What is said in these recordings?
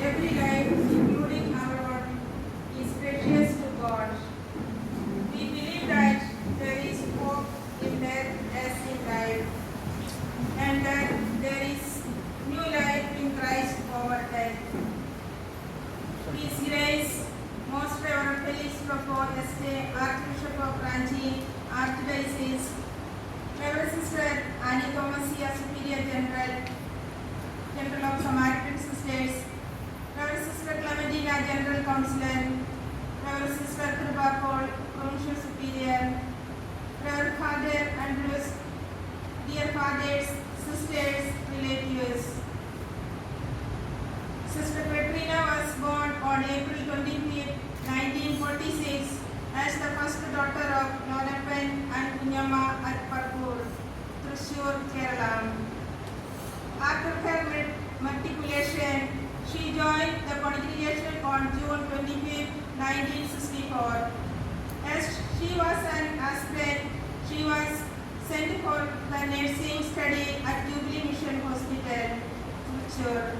Every life, including our own, is precious to God. We believe that there is hope in death as in life, and that there is new life in Christ over death. His Grace, Most Reverend Felix Propo, S.J., Archbishop of Ranchi, Archdiocese, Reverend Sister Annie Thomasia, Superior General of Samaritan Sisters, Reverend Sister Clementina, General Counselor, Reverend Sister Kripa Paul, Provincial Superior, Reverend Father Andrews, dear fathers, sisters, relatives. Sister Petrina was born on April 25, 1946 as the first daughter of Nonappan and Kunyamma at Parkour, Thrissur, Kerala. After her matriculation, she joined the congregation on June 25, 1964. As she was an aspirant, she was sent for the nursing study at Jubilee Mission Hospital, Thrissur,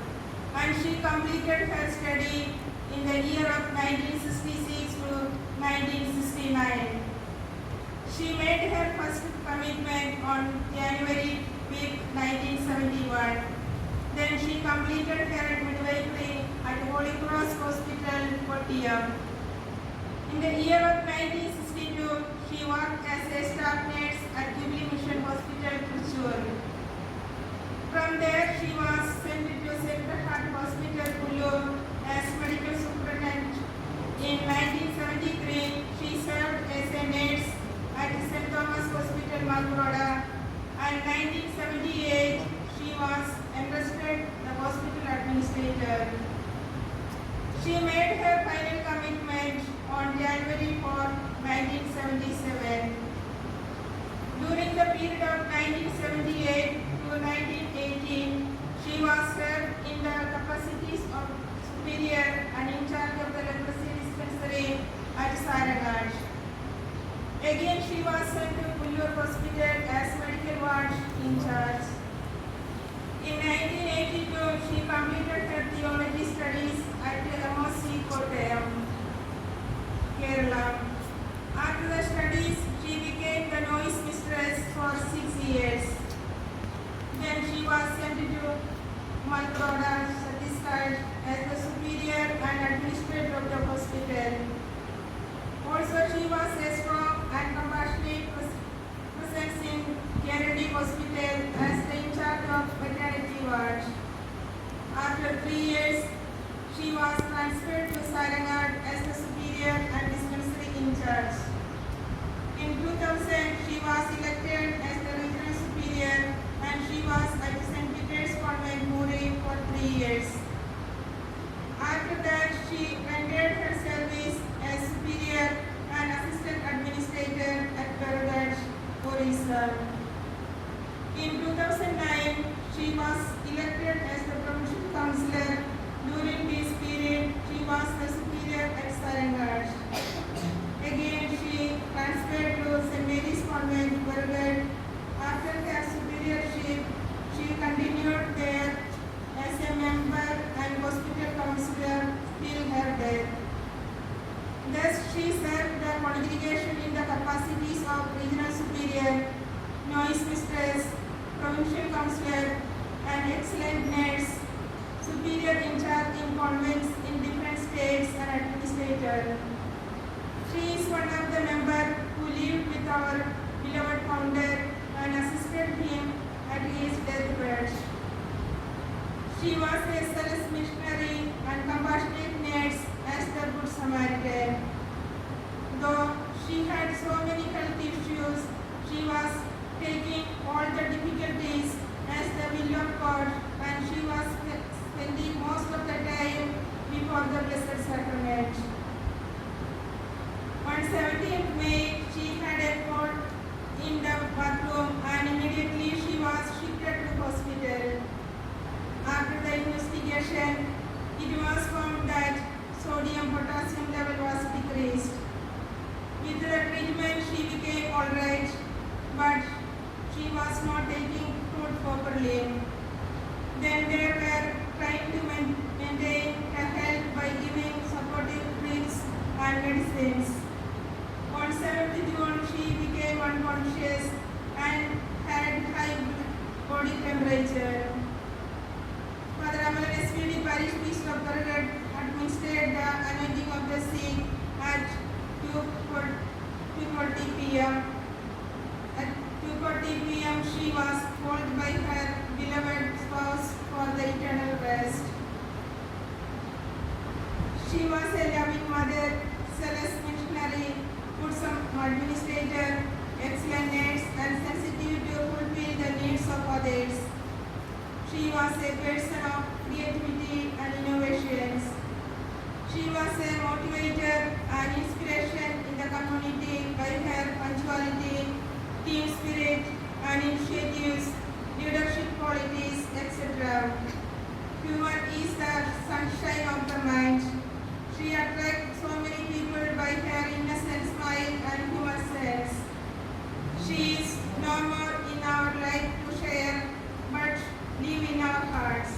and she completed her study in the year of 1966 to 1969. She made her first commitment on January 5, 1971. Then she completed her midwifery at Holy Cross Hospital, Kottayam. In the year of 1962, she worked as a staff nurse at Jubilee Mission Hospital, Thrissur. From there, she was sent to Sacred Heart Hospital, Pullur, as medical superintendent. In 1973, she served as a nurse at St. Thomas Hospital, Malgoda, and 1978, she was entrusted the hospital administrator. She made her final commitment on January 4, 1977. During the period of 1978 to 1918, she was served in the capacities of superior and in charge of the leprosy dispensary at Saragat. Again, she was sent to Pullur Hospital as medical ward in charge. In 1982, she completed her theology studies at MOC Kottayam, Kerala. After the studies, she became the novice mistress for 6 years. Then she was sent to Malgoda, Chhattisgarh as the superior and administrator of the hospital. Also, she was a strong and compassionate presence in Kennedy Hospital as the in charge of maternity ward. After 3 years, she was transferred to Saragat as the superior and dispensary in charge. In 2000, she was elected as the regional superior and she was at St. Peter's Convent, Muri for 3 years. After that, she rendered her service as superior and assistant administrator at Baragat, Orissa. In 2009, she was elected as the provincial councillor. During this period, she was the superior at Saragat. Again, she transferred to St. Mary's Convent, Baragat. After her superiorship, she continued there as a member and hospital councillor till her death. Thus, she served the congregation in the capacities of regional superior, novice mistress, provincial councillor, and excellent nurse, superior in charge in convents in different states, and administrator. She is one of the members who lived with our beloved founder and assisted him at his deathbed. She was a zealous missionary and compassionate nurse as the Good Samaritan. Though she had so many health issues, she was taking all the difficulties as the will of God, and she was spending most of the time before the Blessed Sacrament. On 17th May, she had a fall in the bathroom and immediately she was shifted to hospital. After the investigation, it was found that sodium-potassium level was decreased. With the treatment, she became alright, but she was not taking food properly. Then they were trying to maintain her administrator, excellence and sensitive to fulfill the needs of others. She was a person of creativity and innovations. She was a motivator and inspiration in the community by her punctuality, team spirit and initiatives, leadership qualities, etc. Humor is the sunshine of the mind. She attracts so many people by her innocent smile and humor sense. She is no more in our life to share, but live in our hearts.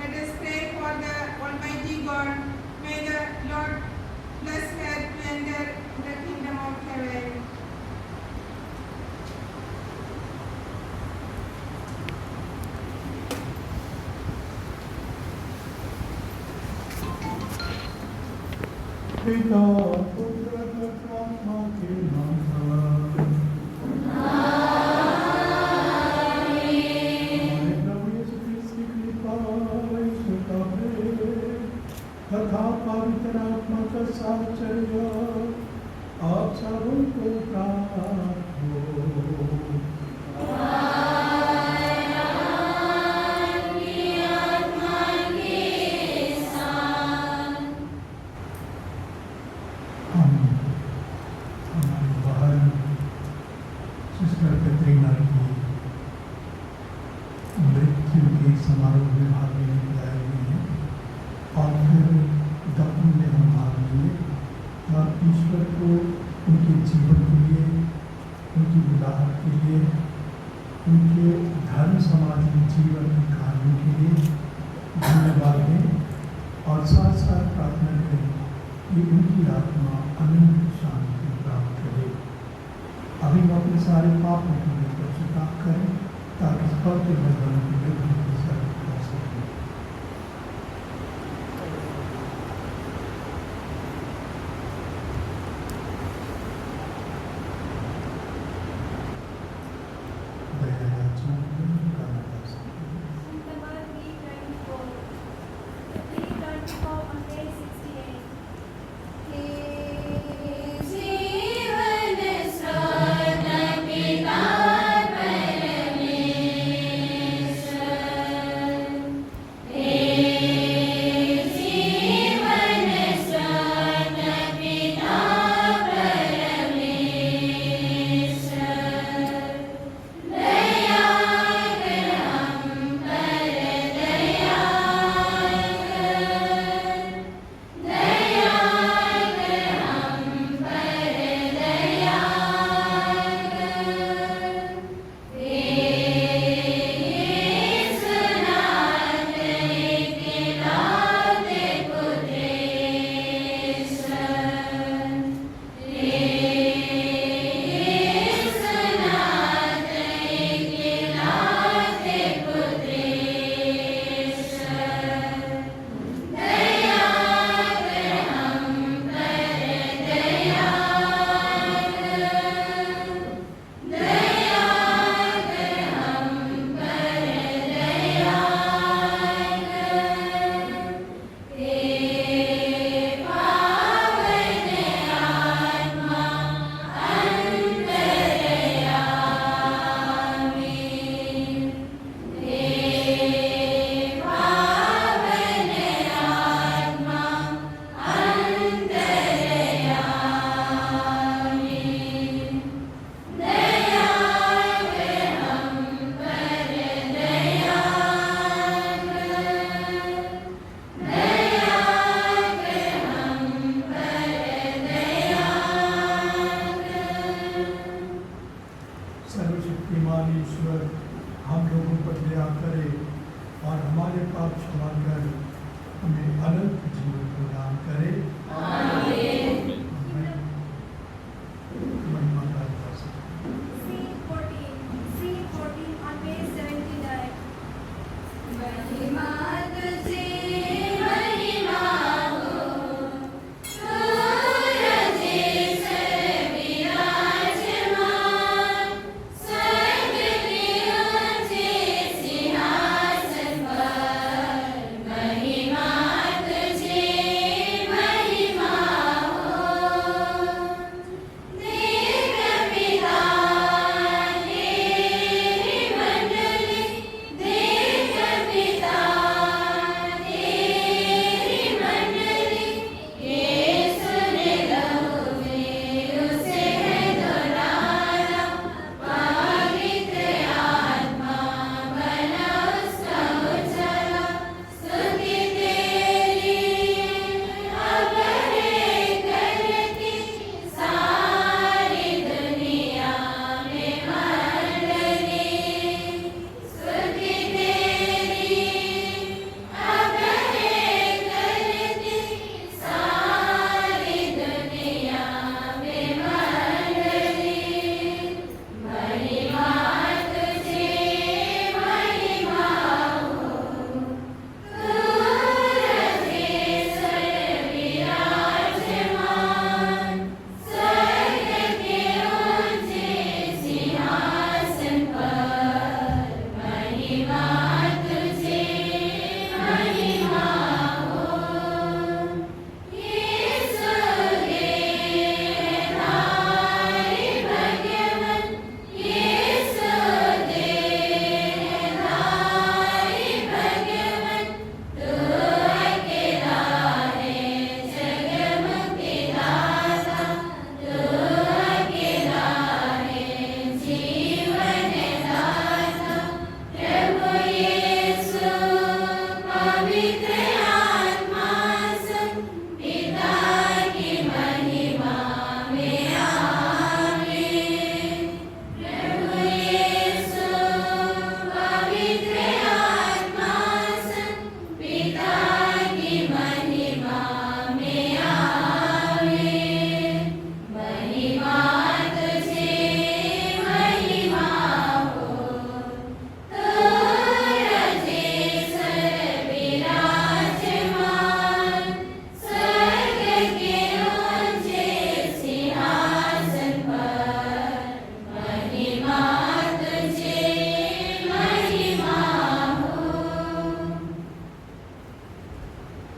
Let us pray for the Almighty God. May the Lord bless her to enter the kingdom of heaven. पिता पुत्र आत्मा के नाम तथा पवित्र आत्मा का साहचर्य आप सबों को प्राप्त हो। समारोह में भाग लेने के आए हुए हैं और फिर दफन में हम भाग लेंगे और ईश्वर को उनके जीवन के लिए, उनकी विदाहट के लिए, उनके धर्म सामाजिक जीवन के कार्यों के लिए धन्यवाद दें और साथ साथ प्रार्थना करें कि उनकी आत्मा अनंत शांति प्राप्त करे। अभी हम अपने सारे पापों को लेकर स्वीकार करें ताकि पवित्र भगवान की विधि के साथ कर सकें।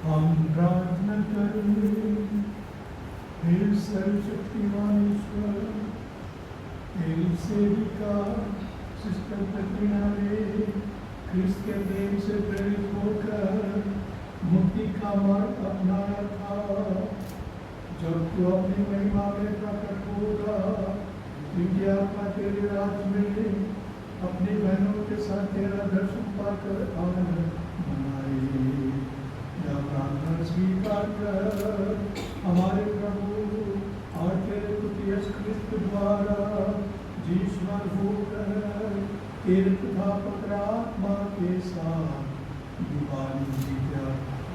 हम प्रार्थना करें। हे सर्वशक्तिमान ईश्वर, तेरी सेविका सिस्टर कतरीना ने क्रिश्चियन प्रेम से प्रेरित होकर मुक्ति का मार्ग अपनाया था। जब तू अपनी महिमा में प्रकट होगा, तुझे आत्मा तेरे राज में अपनी बहनों के साथ तेरा दर्शन पाकर आनंद मनाए। यह प्रार्थना स्वीकार कर हमारे प्रभु और तेरे पुत्र यीशु क्रिस्त द्वारा जीश्वर होकर तेरे पिता पवित्र आत्मा के साथ दिवाली जीता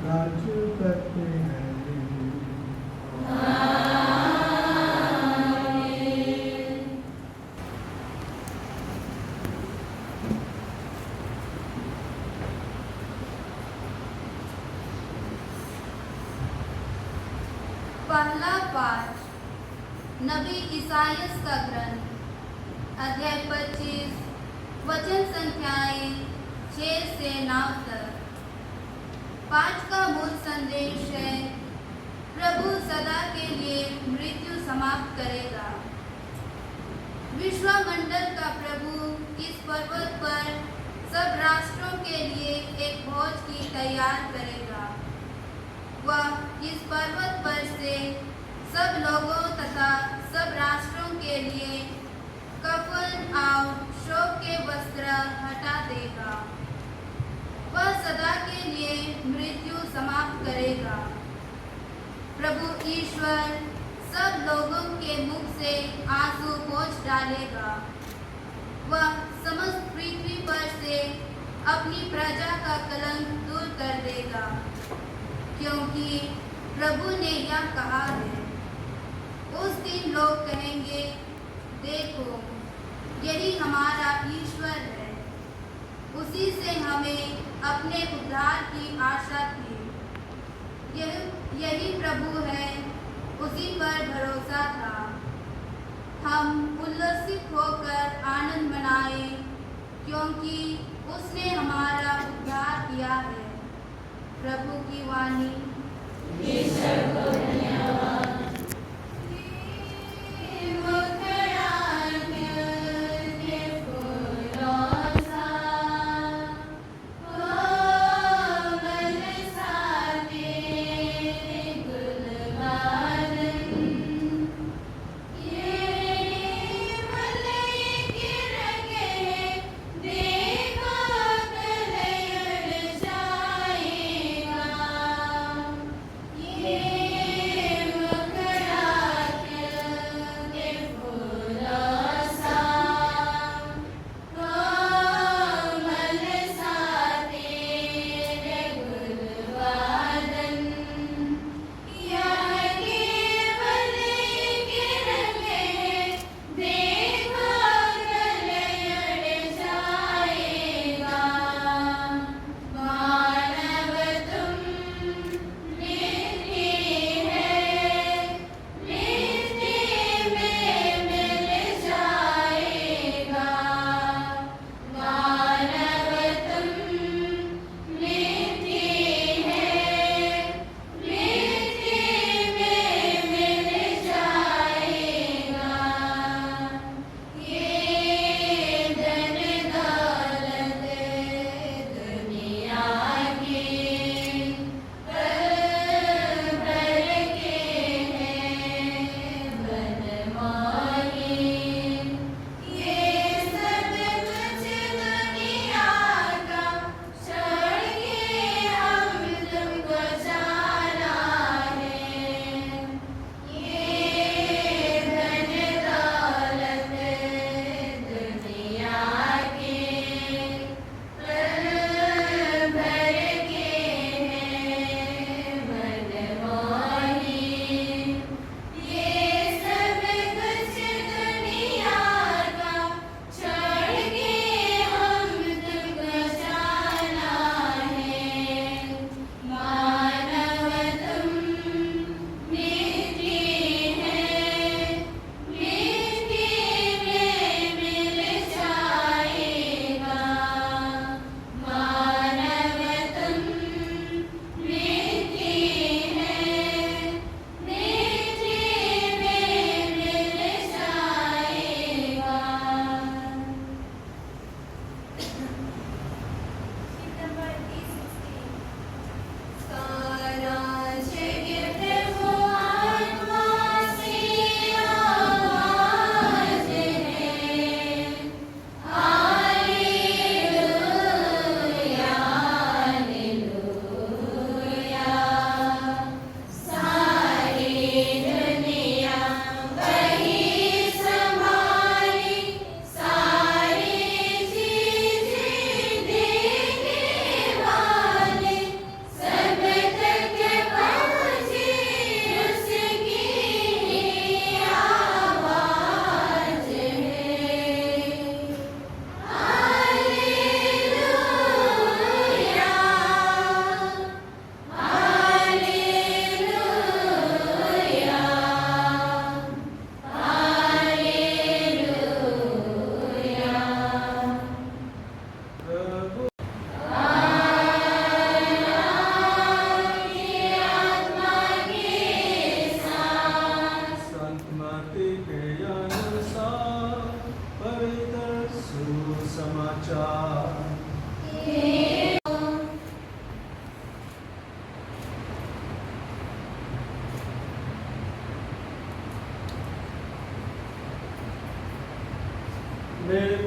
राज्य करते हैं। पहला पाठ नबी ईसाइयास का ग्रंथ, अध्याय 25, वचन संख्याएं 6 से 9 तक। पाठ का मूल संदेश है, प्रभु सदा के लिए मृत्यु समाप्त करेगा। विश्वमंडल का प्रभु इस पर्वत पर सब राष्ट्रों के लिए एक भोज की तैयार करेगा। वह इस पर्वत पर से सब लोगों तथा सब राष्ट्रों के लिए कफन और शोक के वस्त्र हटा देगा। वह सदा के लिए मृत्यु समाप्त करेगा। प्रभु ईश्वर सब लोगों के मुख से आंसू पोंछ डालेगा। वह समस्त पृथ्वी पर से अपनी प्रजा का कलंक दूर कर देगा, क्योंकि प्रभु ने यह कहा है। उस दिन लोग कहेंगे, देखो, यही हमारा ईश्वर है, उसी से हमें अपने उद्धार की आशा थी। यही प्रभु है, उसी पर भरोसा था। हम उल्लसित होकर आनंद मनाएं, क्योंकि उसने हमारा उद्धार किया है। प्रभु की वाणी। ईश्वर को धन्यवाद। Yeah.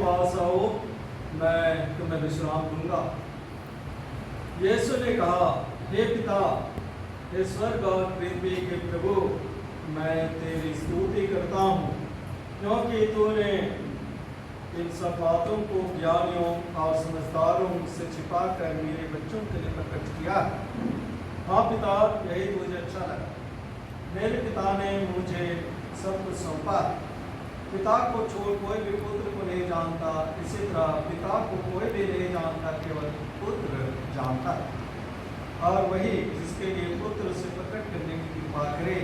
पास आओ, मैं तुम्हें विश्राम दूंगा। यीशु ने कहा, हे पिता, हे स्वर्ग और पृथ्वी के प्रभु, मैं तेरी स्तुति करता हूँ, क्योंकि तूने इन सब बातों को ज्ञानियों और समझदारों से छिपाकर मेरे बच्चों के लिए प्रकट किया। हाँ पिता, यही मुझे अच्छा लगा। मेरे पिता ने मुझे सब कुछ सौंपा। पिता को छोड़ कोई भी पुत्र को नहीं जानता, इसी तरह पिता को कोई भी नहीं जानता, केवल पुत्र जानता है, और वही जिसके लिए पुत्र से प्रकट करने की कृपा करे।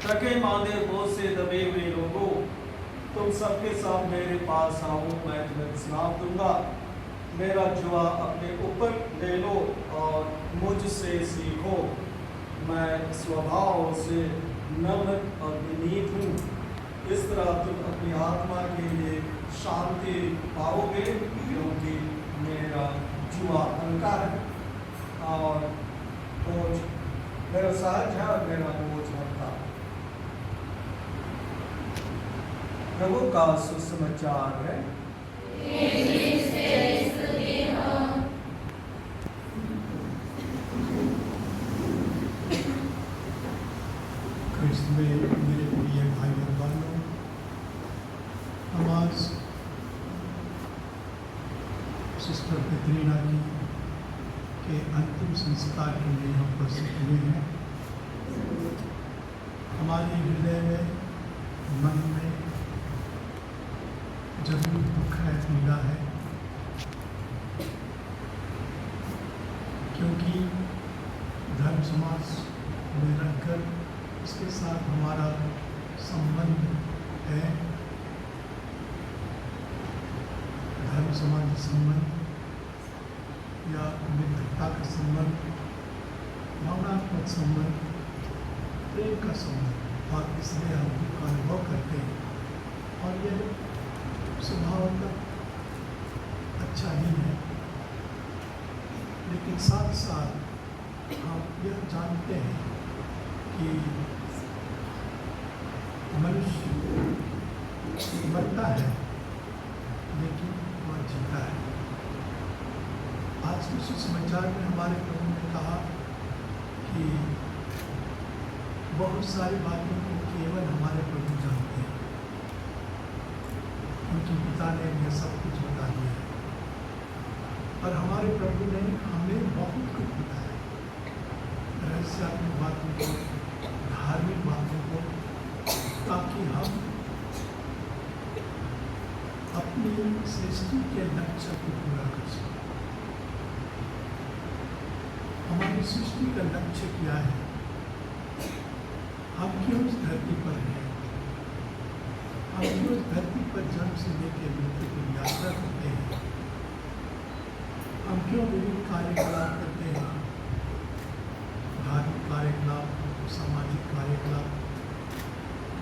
थके मांदे बोझ से दबे हुए लोगों, तुम सबके साथ मेरे पास आओ, मैं तुम्हें विश्राम दूंगा। मेरा जुआ अपने ऊपर ले लो और मुझसे सीखो, मैं स्वभाव से नम्र और विनीत हूँ। इस तरह तुम अपनी आत्मा के लिए शांति पाओगे, क्योंकि मेरा जुआ हल्का है और बोझ मेरा सहज है और मेरा बोझ हल्का है। प्रभु का सुसमाचार है। क्रिस्त में मेरे प्रिय भाई और बहनों, हम आज सिस्टर कैटरीना की के अंतिम संस्कार के लिए हम उपस्थित हुए हैं। हमारे हृदय में, मन में जरूर दुख है, पीड़ा है, क्योंकि धर्म समाज में रहकर इसके साथ हमारा संबंध है। धर्म समाज संबंध या मित्रता का संबंध, भावनात्मक संबंध, प्रेम का संबंध, और इसलिए हम दुख का अनुभव करते हैं। और यह स्वभावतः अच्छा ही है, लेकिन साथ साथ हम यह जानते हैं कि मनुष्य मरता है लेकिन वह जीता है। आज के सुसमाचार में हमारे प्रभु ने कहा कि बहुत सारी बातों को केवल हमारे प्रभु जानते हैं, उनके पिता ने यह सब कुछ बता दिया है। और हमारे प्रभु ने हमें बहुत कुछ बताया, रहस्यात्मक बातों को, धार्मिक बातों को, ताकि हम अपनी सृष्टि के लक्ष्य को पूरा कर सकें। हमारी सृष्टि का लक्ष्य क्या है? हम क्यों इस धरती पर हैं? हम क्यों इस धरती पर जन्म से लेकर मृत्यु की यात्रा करते हैं? हम क्यों विभिन्न कार्यकलाप करते हैं? धार्मिक कार्यकलाप, सामाजिक कार्यकलाप,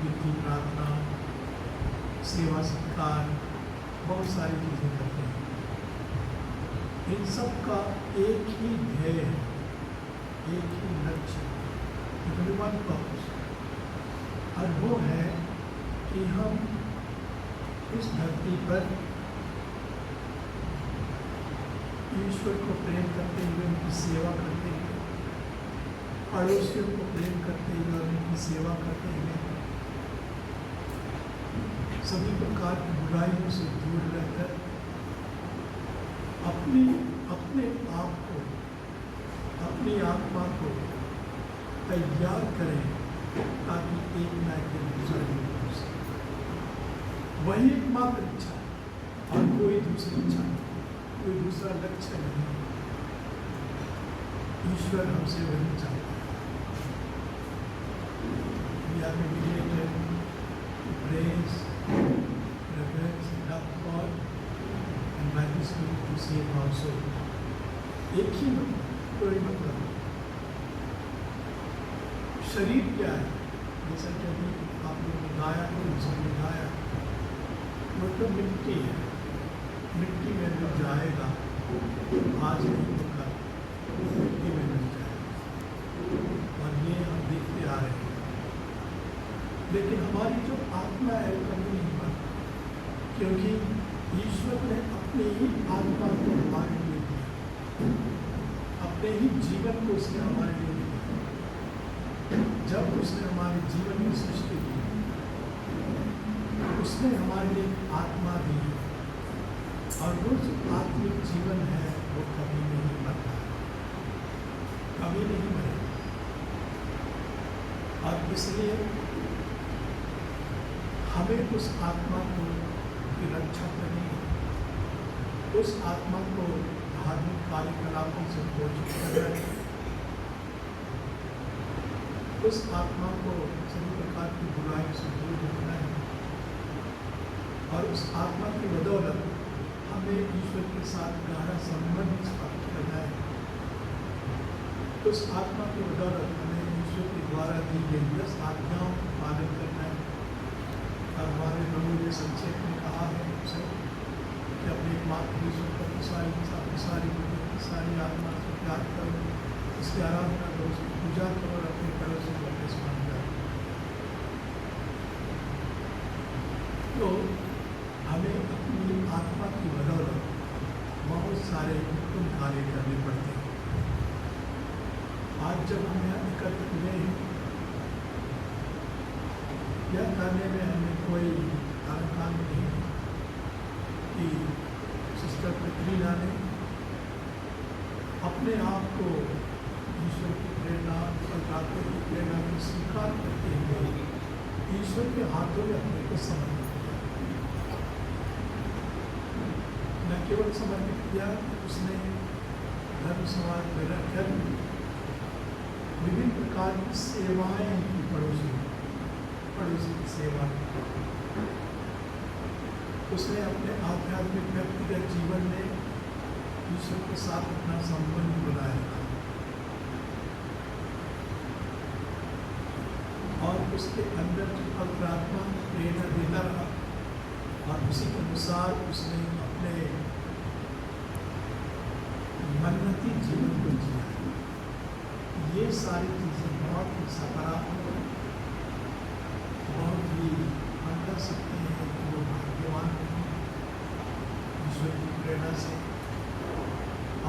वित्तीय प्रार्थना, सेवा सत्कार, बहुत सारी चीज़ें करते हैं। इन सब का एक ही ध्येय है, एक ही लक्ष्य, वन पर्पस, और वो है कि हम इस धरती पर ईश्वर को प्रेम करते हुए उनकी सेवा करते हुए, पड़ोसियों को प्रेम करते हुए और उनकी सेवा करते हुए, सभी प्रकार की बुराइयों से दूर रहकर अपने आप को, अपनी आत्मा को तैयार करें, ताकि एक न एक दिन दूसरा दिन हो सके। वही एकमात्र इच्छा है और कोई दूसरी इच्छा नहीं, कोई दूसरा लक्ष्य नहीं। ईश्वर हमसे वही चाहता है। We are created to praise, reverence, love God, and by His Spirit to save our soul. एक ही मतलब, कोई मतलब नहीं। शरीर क्या है? जैसा कि अभी आप लोगों ने गाया, सबने गाया, वो तो मिट्टी है, मिट्टी में मिल जाएगा, आज नहीं तो कल मिट्टी में मिल जाएगा, और ये हम देखते आ रहे हैं। लेकिन हमारी जो आत्मा है वो कभी नहीं मरती, क्योंकि ईश्वर ने अपनी ही आत्मा को हमारे लिए दिया, अपने ही जीवन को उसने हमारे लिए दिया। जब उसने हमारे जीवन की सृष्टि की, उसने हमारे लिए आत्मा दी, और वो जो आत्मिक जीवन है वो कभी नहीं मरता, कभी नहीं मरेगा। और इसलिए हमें उस आत्मा को की रक्षा करनी है, उस आत्मा को धार्मिक कार्यकलापों से पोषित करना है, उस आत्मा को सभी प्रकार की बुराई से दूर रखना है, और उस आत्मा की बदौलत हमें ईश्वर के साथ गहरा संबंध स्थापित करना है। उस आत्मा की बदौलत हमें ईश्वर के द्वारा दी गई 10 आज्ञाओं का पालन करना है। और हमारे प्रभु ने संक्षेप में कहा है उसे कि अपने एकमात्र ईश्वर को सारी बुद्धि सारी आत्मा से प्यार करो, उसकी आराधना करो, उसकी पूजा करो और अपने पड़ोसी को अपने समान करो। तो हमें अपनी आत्मा की बदौलत बहुत सारे उत्तम कार्य करने पड़ते हैं। आज जब हम यहाँ एकत्र हुए हैं, यह करने में हमें कोई कारण नहीं है कि सिस्टर कतरीना ने अपने आप को ईश्वर की प्रेरणा और प्रार्थना की प्रेरणा को स्वीकार करते हुए ईश्वर के हाथों में अपने को समर्पित किया। न केवल समर्पित किया, उसने धर्म समाज में रहकर विभिन्न प्रकार की सेवाएं की पड़ोसी की सेवा। उसने अपने आध्यात्मिक व्यक्तिगत जीवन में ईश्वर के साथ अपना संबंध बनाया और उसके अंदर जो पवित्र आत्मा प्रेरणा देता रहा, और उसी के अनुसार उसने अपने मन्नती जीवन को जिया। ये सारी चीज़ें बहुत ही सकारात्मक, बहुत ही हम कर सकते हैं कि वो भाग्यवान हैं ईश्वर की प्रेरणा से।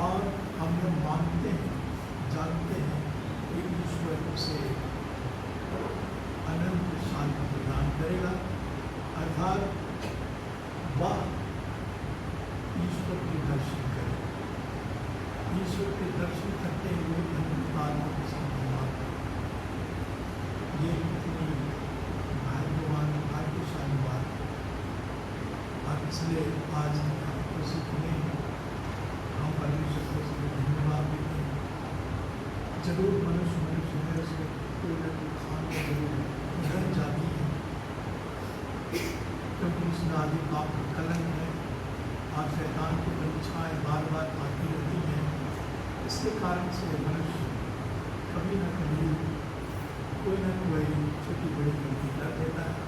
और हम लोग मानते हैं, जानते हैं कि ईश्वर उसे अनंत शांति प्रदान करेगा, अर्थात वह ईश्वर के दर्शन करेगा। ईश्वर के दर्शन करते हुए अंधकार को संभाल। ये कितनी भाग्यशाली बात है। और इसलिए आज आपको सीखने हम परमेश्वर को धन्यवाद देते हैं। जरूर मनुष्य में से कोई न कोई खाने जरूर रह जाती है, क्योंकि उसमें आदि पाप का कलंक है और शैतान की परीक्षाएँ बार बार आती रहती हैं। इसके कारण से मनुष्य कभी न कभी कोई न कोई छोटी बड़ी गलती कर देता है।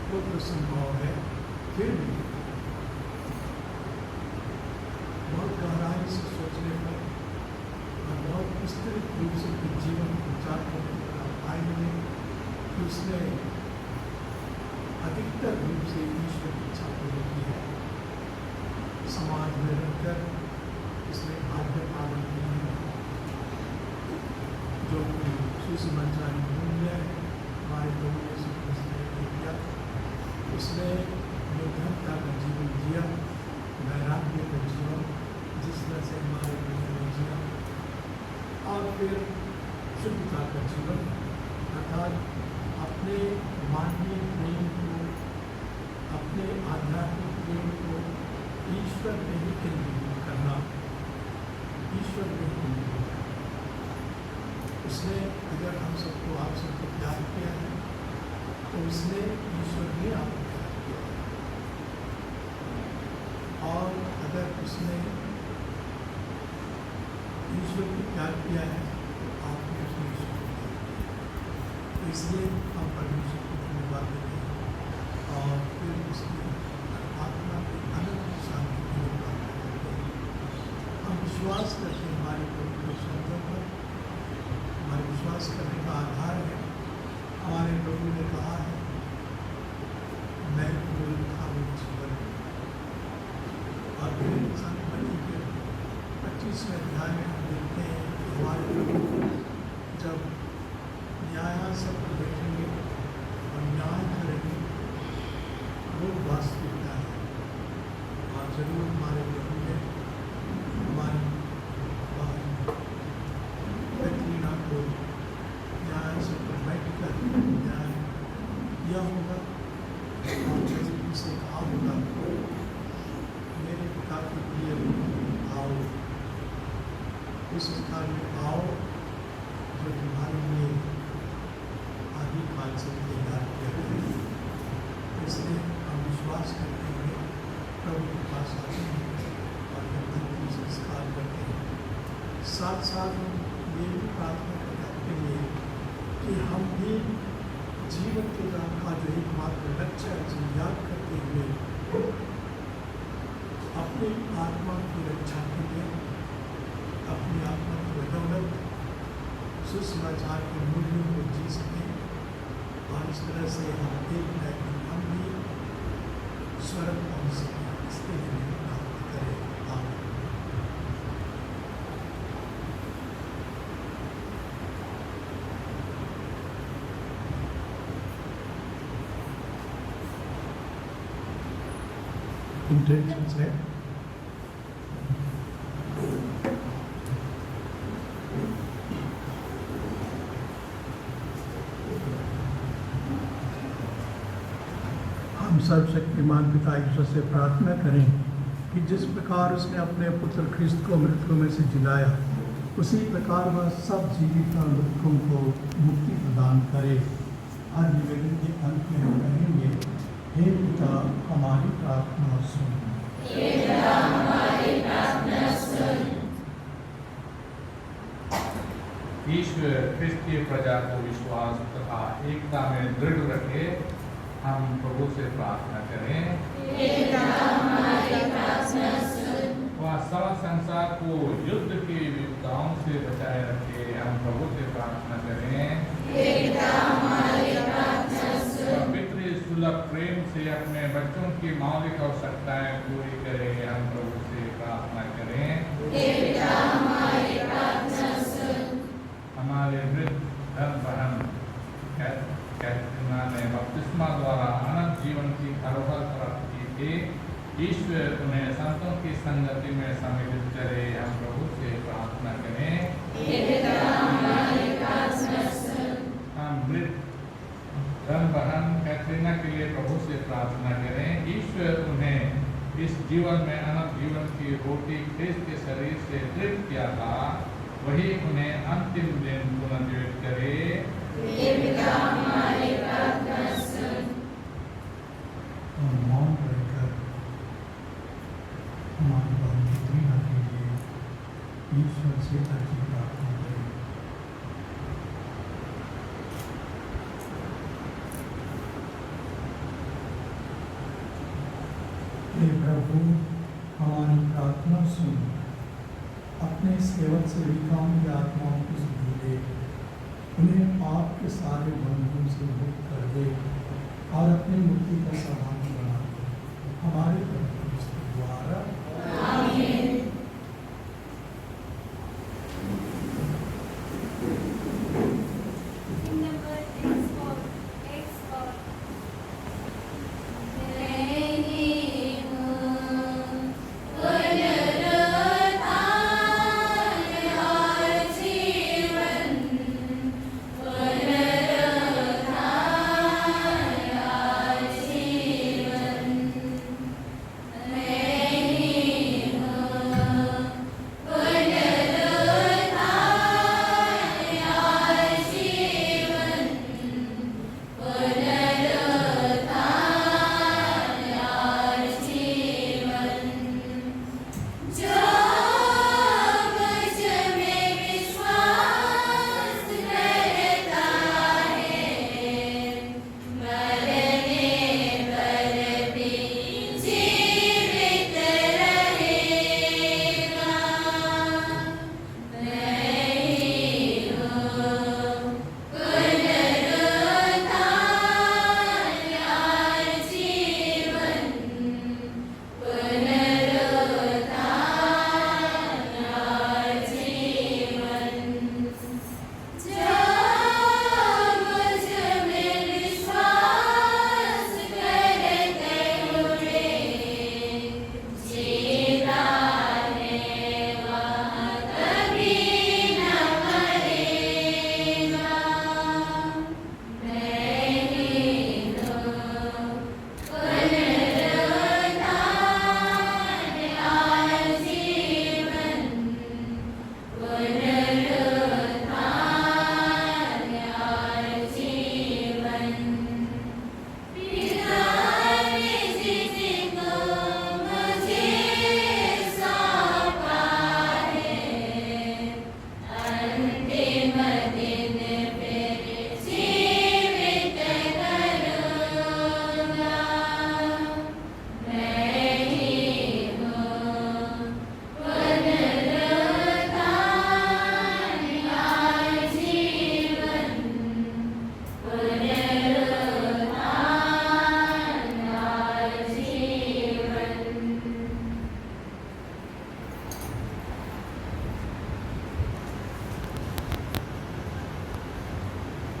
वो तो संभव है, फिर भी बहुत गहराई से सोचने पर और बहुत विस्तृत रूप से अपने जीवन को विचार करने पर आप पाएंगे कि उसने अधिकतर रूप से ईश्वर की इच्छा पूरी की है। समाज में रहकर उसने आज्ञा पालन की है, जो कि सुसमाचारी मूल्य हमारे लोगों ने किया। उसने निर्धनता का जीवन जिया, वैराग्य का जीवन जिस तरह से हमारे लोगों ने जिया, और फिर शुद्धता का जीवन, अर्थात अपने मानवीय प्रेम को, अपने आध्यात्मिक प्रेम को ईश्वर में ही केंद्रित करना, ईश्वर में ही केंद्रित करना। उसने अगर हम सबको आप सबको प्यार किया है तो उसने ईश्वर ने आपको प्यार किया, और अगर उसने ईश्वर को प्यार किया है तो आपने उसने ईश्वर को प्यार किया। इसलिए हम परमेश्वर को धन्यवाद देते हैं और फिर उसकी आत्मा की अनंत शांति के लिए प्रार्थना करते हैं। हम विश्वास करते हैं हमारे पवित्र शब्दों पर। हमारे विश्वास करने का आधार है, हमारे प्रभु ने कहा है, मैं केवल खाली जीवन और फिर संतमती के 25वें अध्याय में हम देखते हैं कि हमारे प्रभु जब न्यायासन पर बैठेंगे और न्याय करेंगे वो वास्तविकता है। और जरूर हमारे प्रभु ने हमारी कैटरीना को न्यायासन पर बैठकर न्याय किया होगा और जैसे उनसे कहा होगा मेरे पिता के प्रिय आओ उस स्थान में आओ जो तुम्हारे लिए आदि काल से तैयार किया गया है। इसलिए हम विश्वास करते हुए प्रभु के पास आते हैं और अंतिम संस्कार करते हैं। साथ साथ हम ये भी प्रार्थना करते हैं अपने लिए कि हम भी जीवन के का जो एकमात्र लक्ष्य है उसे याद करते हुए अपनी आत्मा की रक्षा के लिए अपनी आत्मा की बदौलत सुसमाचार के मूल्यों को जी सकें और इस तरह से हम एक न एक दिन हम भी स्वर्ग पहुँच सकें। इसके लिए प्रार्थना करें। आमीन। इंटेंशंस है हम सर्वशक्तिमान पिता ईश्वर से प्रार्थना करें कि जिस प्रकार उसने अपने पुत्र ख्रिस्त को मृतकों में से जिलाया उसी प्रकार वह सब जीवित और मृतकों को मुक्ति प्रदान करे। हर निवेदन के अंत में हम कहेंगे हे पिता हमारी प्रार्थना सुन। ईश्वर ख्रिस्तीय प्रजा को विश्वास तथा एकता में दृढ़ रखे। हम प्रभु से प्रार्थना करें। वह समस्त संसार को युद्ध की विपदाओं से बचाए रखे। हम प्रभु से प्रार्थना करें। पितृ सुलभ प्रेम से अपने बच्चों की मौलिक आवश्यकताएं पूरी करे। हम प्रभु से प्रार्थना करें। हमारे वृद्ध धर्म बहन कैटरीना ने बपतिस्मा द्वारा अनंत जीवन की धरोहर प्राप्त की थी। ईश्वर उन्हें संतों की संगति में सम्मिलित करे। हम प्रभु से प्रार्थना करें। हम मृत धर्म बहन कैटरीना के लिए प्रभु से प्रार्थना करें। ईश्वर उन्हें इस जीवन में अनंत जीवन की रोटी ख्रिस्त के शरीर से तृप्त किया था, वही उन्हें अंतिम दिन पुनर्जीवित करे। मौन रहकर हमारी कैटरीना के लिए ईश्वर से अर्जी प्रार्थना करें। हे प्रभु हमारी प्रार्थना सुन। अपने सेवक सेविकाओं की आत्माओं को सुधी दे। उन्हें पाप के सारे बंधनों से मुक्त कर दे और अपनी मुक्ति का सामान बना दे। हमारे प्रभु यीशु द्वारा आमीन। Amen.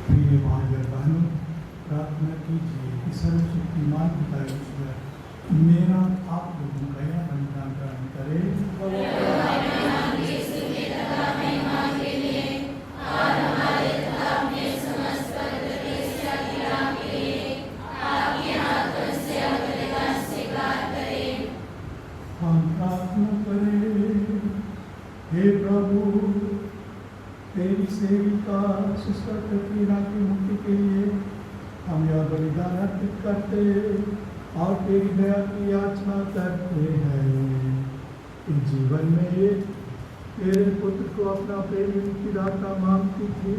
प्रिय भाई और बहनों, प्रार्थना कीजिए कि सर्वशक्तिमान पिता ईश्वर मेरा आप लोगों का यह बलिदान ग्रहण करे। हम प्रार्थना करें। हे प्रभु, तेरी सेविका सिस्टर कटरीना की मुक्ति के लिए हम यह बलिदान अर्पित करते और तेरी दया की याचना करते हैं। इस जीवन में ये तेरे पुत्र को अपना प्रेमी मुक्तिदाता मांगती थी,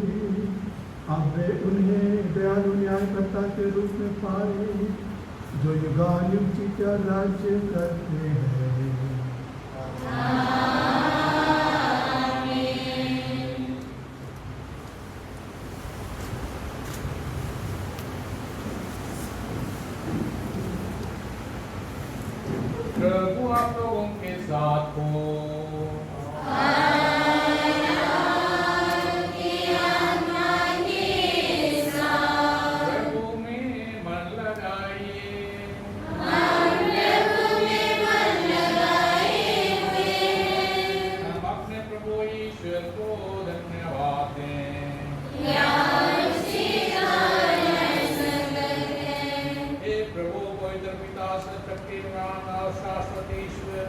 अब वे उन्हें दयालु न्यायकर्ता के रूप में पाए जो युगायुग जीकर राज्य करते हैं। प्रभु आप लोगों के साथ हो। प्रभु में मन लगाइए। हम अपने प्रभु ईश्वर को धन्यवाद दें। हे प्रभु पवित्र पिता शक्तिमान और शाश्वत ईश्वर,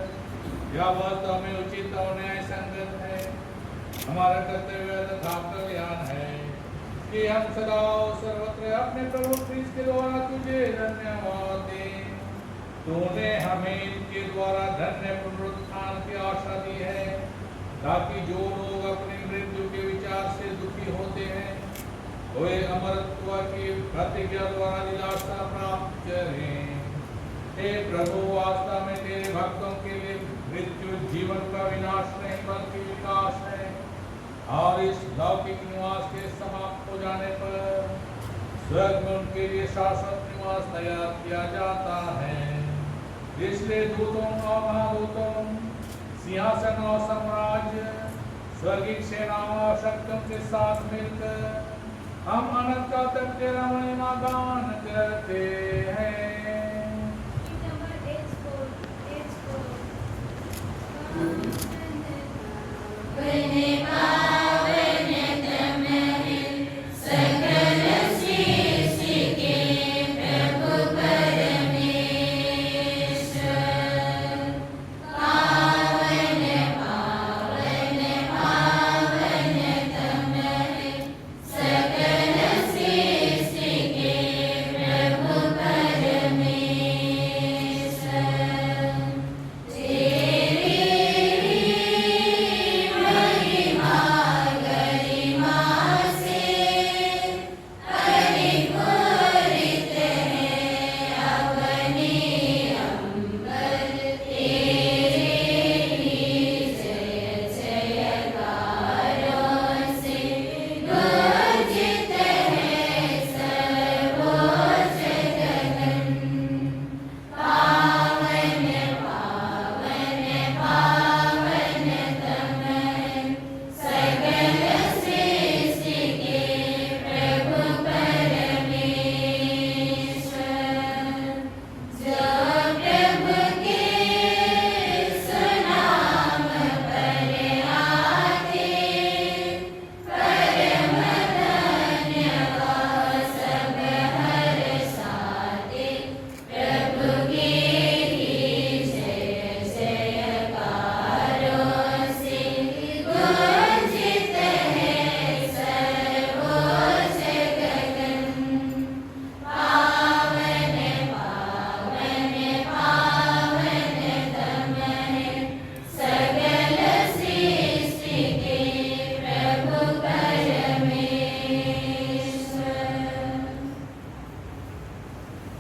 यह वास्तव में उचित और न्याय संगत है, हमारा कर्तव्य तथा कल्याण है कि हम सदा और सर्वत्र अपने प्रभु क्रिस्त के द्वारा तुझे धन्यवाद दें। तूने हमें इनके द्वारा धन्य पुनरुत्थान की आशा दी है, ताकि जो लोग अपनी मृत्यु के विचार से दुखी होते हैं वे अमरत्व की प्रतिज्ञा द्वारा दिलासा प्राप्त करें। हे प्रभु, वास्तव में तेरे भक्तों के लिए मृत्यु जीवन का विनाश नहीं बल्कि विकास है, और इस लौकिक निवास के समाप्त हो जाने पर स्वर्ग में उनके लिए शाश्वत निवास तैयार किया जाता है। इसलिए दूतों और महादूतों, सिंहासन और साम्राज्य, स्वर्गीय सेनाओं और शक्तियों के साथ मिलकर हम अनंत काल तक तेरा महिमा गान करते हैं। तेरी महिमा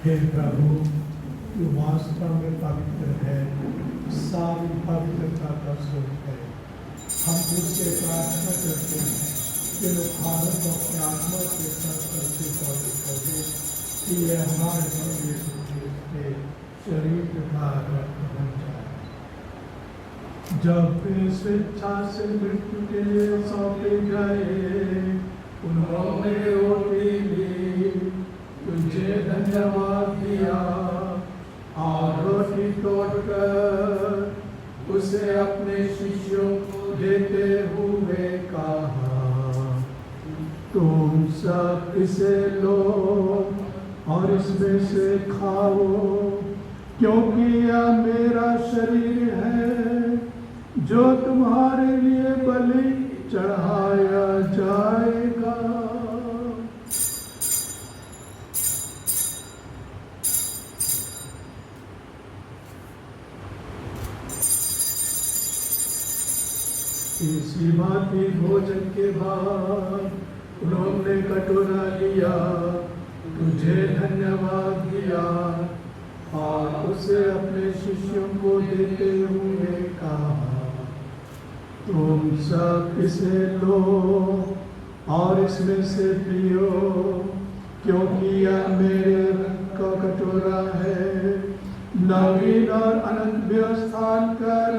हे प्रभु, तू वास्तव में पवित्र है, सारी पवित्रता का स्रोत है। हम तुझसे प्रार्थना करते हैं कि भारत को अपने आत्मा के साथ करते पौधे कि यह हमारे यीशु क्रिस्त के शरीर तथा रक्त बन जाए। जब वे स्वेच्छा से मृत्यु के लिए सौंपे गए, उन्होंने रोटी ली, तुझे धन्यवाद दिया और रोटी तोड़कर उसे अपने शिष्यों को देते हुए कहा, तुम सब इसे लो और इसमें से खाओ, क्योंकि यह मेरा शरीर है जो तुम्हारे लिए बलि चढ़ाया जाएगा। इसी भांति भोजन के बाद उन्होंने कटोरा लिया, तुझे धन्यवाद दिया और उसे अपने शिष्यों को देते हुए कहा, तुम सब इसे लो और इसमें से पियो, क्योंकि यह मेरे रक्त का कटोरा है, नवीन और अनंत व्यवस्थान कर,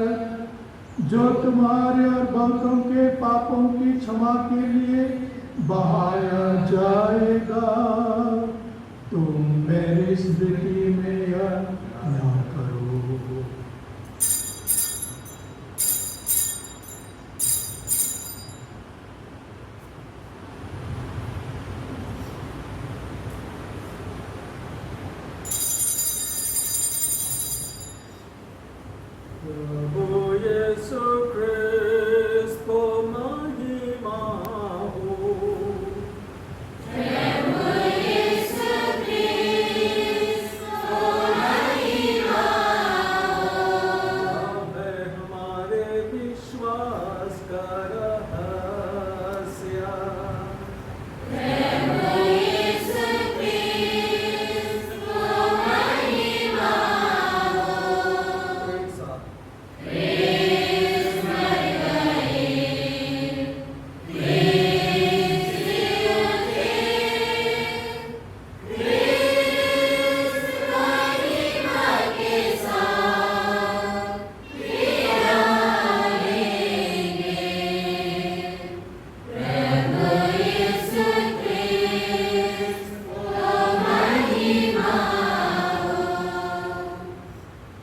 जो तुम्हारे और बहुतों के पापों की क्षमा के लिए बहाया जाएगा। तुम मेरी स्मृति में यह ना करो। प्रभु यीशु क्रिस्त को महिमा हो। हमारे विश्वास का रहस्य। एक साथ।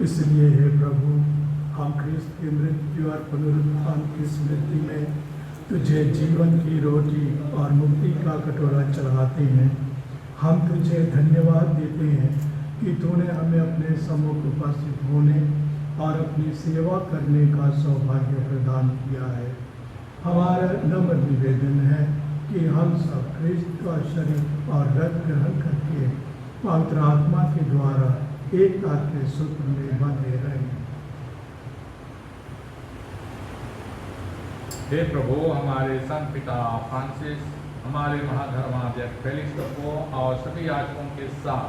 इसलिए हे प्रभु, हम ख्रिस्त की मृत्यु और पुनरुत्थान की स्मृति में तुझे जीवन की रोटी और मुक्ति का कटोरा चढ़ाते हैं। हम तुझे धन्यवाद देते हैं कि तूने हमें अपने सम्मुख उपस्थित होने और अपनी सेवा करने का सौभाग्य प्रदान किया है। हमारा नम्र निवेदन है कि हम सब ख्रिस्त का शरीर और रक्त ग्रहण करके पवित्र आत्मा के द्वारा एकता के सूत्र में बंधे रहें। हे प्रभु, हमारे संत पिता फ्रांसिस, हमारे महाधर्माध्यक्ष फेलिक्स को और सभी याजकों के साथ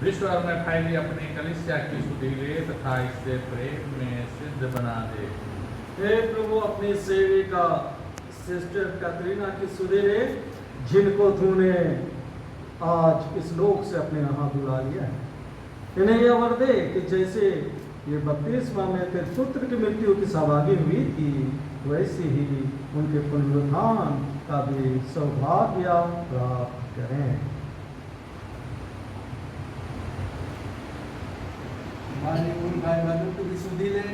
विश्व भर में फैली अपनी कलीसिया की सुधि ले तथा इससे प्रेम में सिद्ध बना दे। हे प्रभु, अपनी सेविका सिस्टर कैथरीना की सुधि ले, जिनको तूने आज इस लोक से अपने यहाँ बुला लिया है। इन्हें यह वर दे कि जैसे ये बपतिस्मा में तेरे पुत्र की मृत्यु की सहभागी हुई थी, वैसे ही उनके पुनरुत्थान का भी सौभाग्य प्राप्त करें। हमारे उन भाई बहनों को भी सुधि ले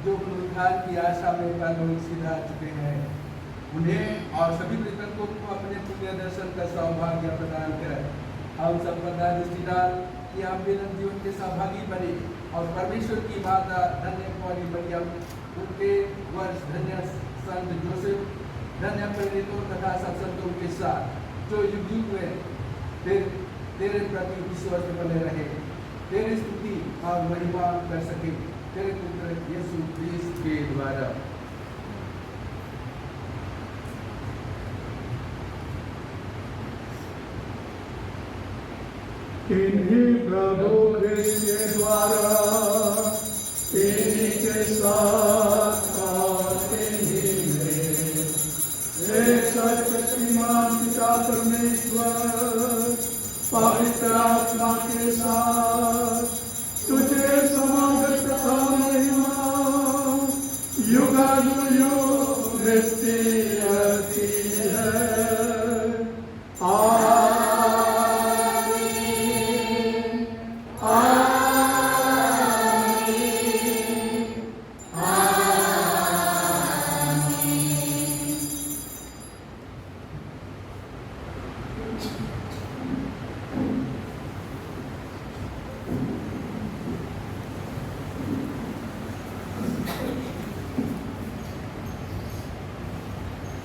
जो पुनरुत्थान की आशा में परलोक सिधा चुके हैं। उन्हें और सभी मृतकों को अपने पुण्य दर्शन का सौभाग्य प्रदान करें। हम सब पर दृष्टि डाल कि हम बेनम जीवन के सहभागी बने और परमेश्वर की माता धन्य कुंवारी मरियम, उनके वर्ष धन्य संत जोसेफ, धन्य प्रेरितों तथा सब संतों के साथ जो युग युग में तेरे प्रति विश्वास बने रहे, तेरी स्तुति और महिमा कर सके, तेरे पुत्र यीशु क्रिस्त के द्वारा। इन्हीं प्रभु ख्रिस्त के द्वारा इन्हीं के साथ और इन्हीं में एक सच्चिमान पिता परमेश्वर पवित्र आत्मा के साथ तुझे समागत तथा महिमा युगानुयुग रहती रहती है।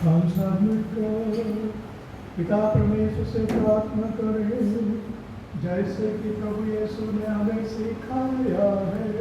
हम सब मिलकर पिता परमेश्वर से प्रार्थना करें जैसे कि प्रभु यीशु ने हमें सिखाया है।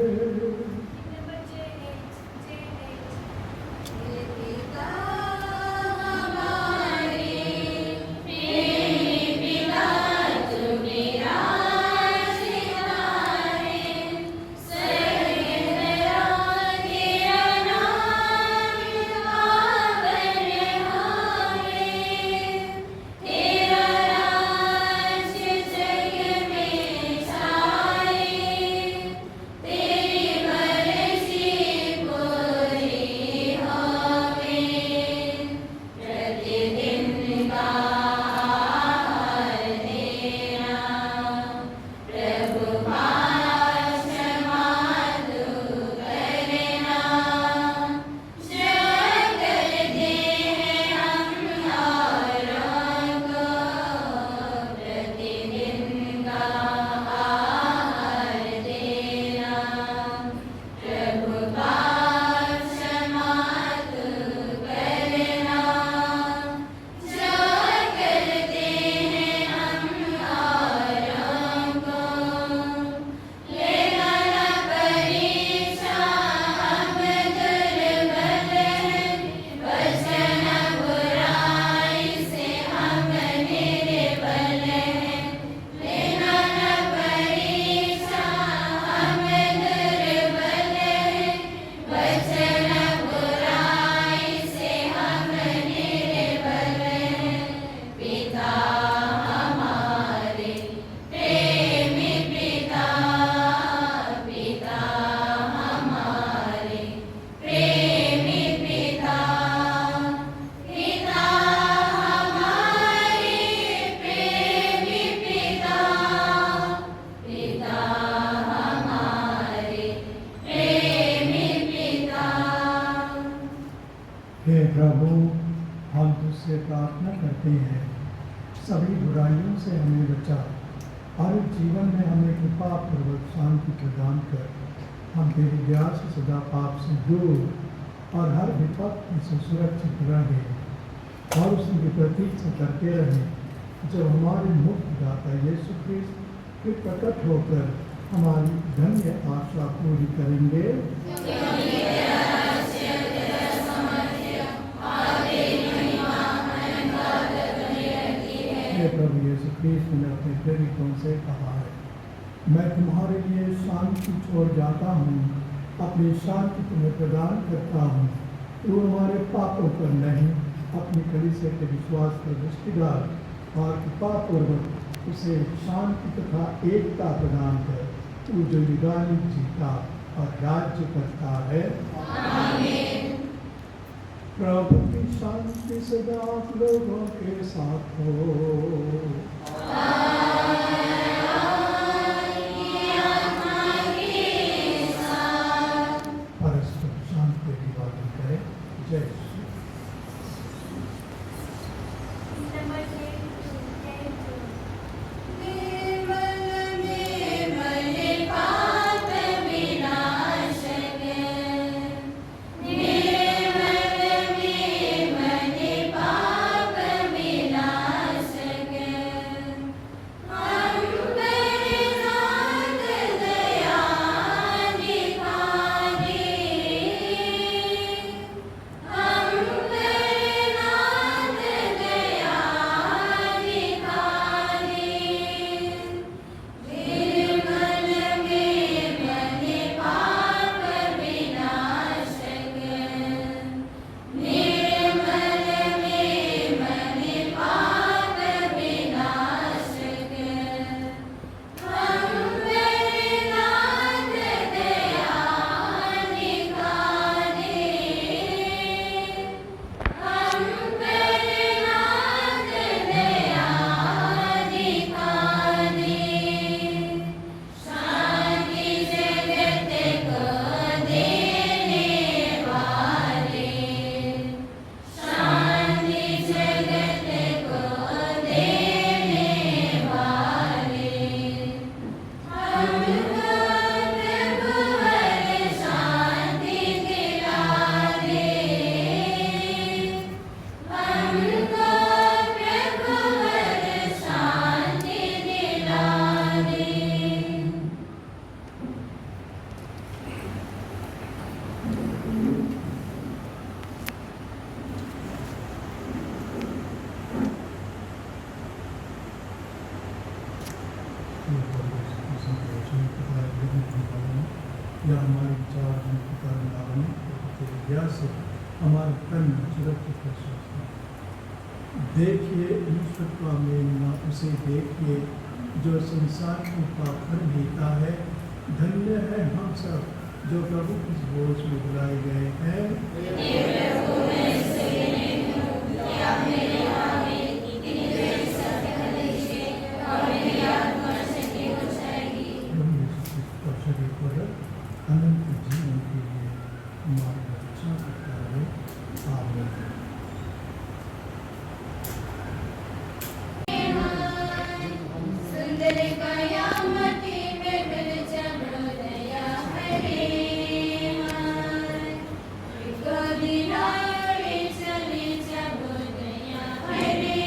हे प्रभु, हम तुझसे प्रार्थना करते हैं सभी बुराइयों से हमें बचा और जीवन में हमें कृपा पूर्वक शांति प्रदान कर हम तेरी दया से सदा पाप से दूर और हर विपत्ति से सुरक्षित रहें और उसकी प्रतीक्षा करते रहें जब हमारे मुक्तिदाता यीशु क्रिस्त फिर प्रकट होकर हमारी धन्य आशा पूरी करेंगे। प्रभु यीशु क्रिस्त ने अपने प्रेरितों से कहा है, मैं तुम्हारे लिए शांति छोड़ जाता हूँ, अपनी शांति तुम्हें प्रदान करता हूँ। तू हमारे पापों पर नहीं, अपनी कलीसिया के विश्वास पर दृष्टि डाल और कृपापूर्वक उसे शांति तथा एकता प्रदान कर। तू जो युगानुयुग जीता और राज्य करता है। आमीन। प्रभु की शांति सदा आप लोगों के साथ हो। परस्पर शांति अभिवादन करें। जय श्री I'm या हमारे विचार में पिता नाम तेरे दया से हमारे तन सुरक्षित है स्वस्थ। देखिए ईश्वर का मेलना, उसे देखिए जो संसार को पाप कर देता है। धन्य है हम सब जो प्रभु की भोज में बुलाए गए हैं। अनंत जीवन के लिए हमारी रक्षा करता है। आमीन। सुंदर कयामती में मिल जबरदया हरे गोदिनारे चले जबरदया हरे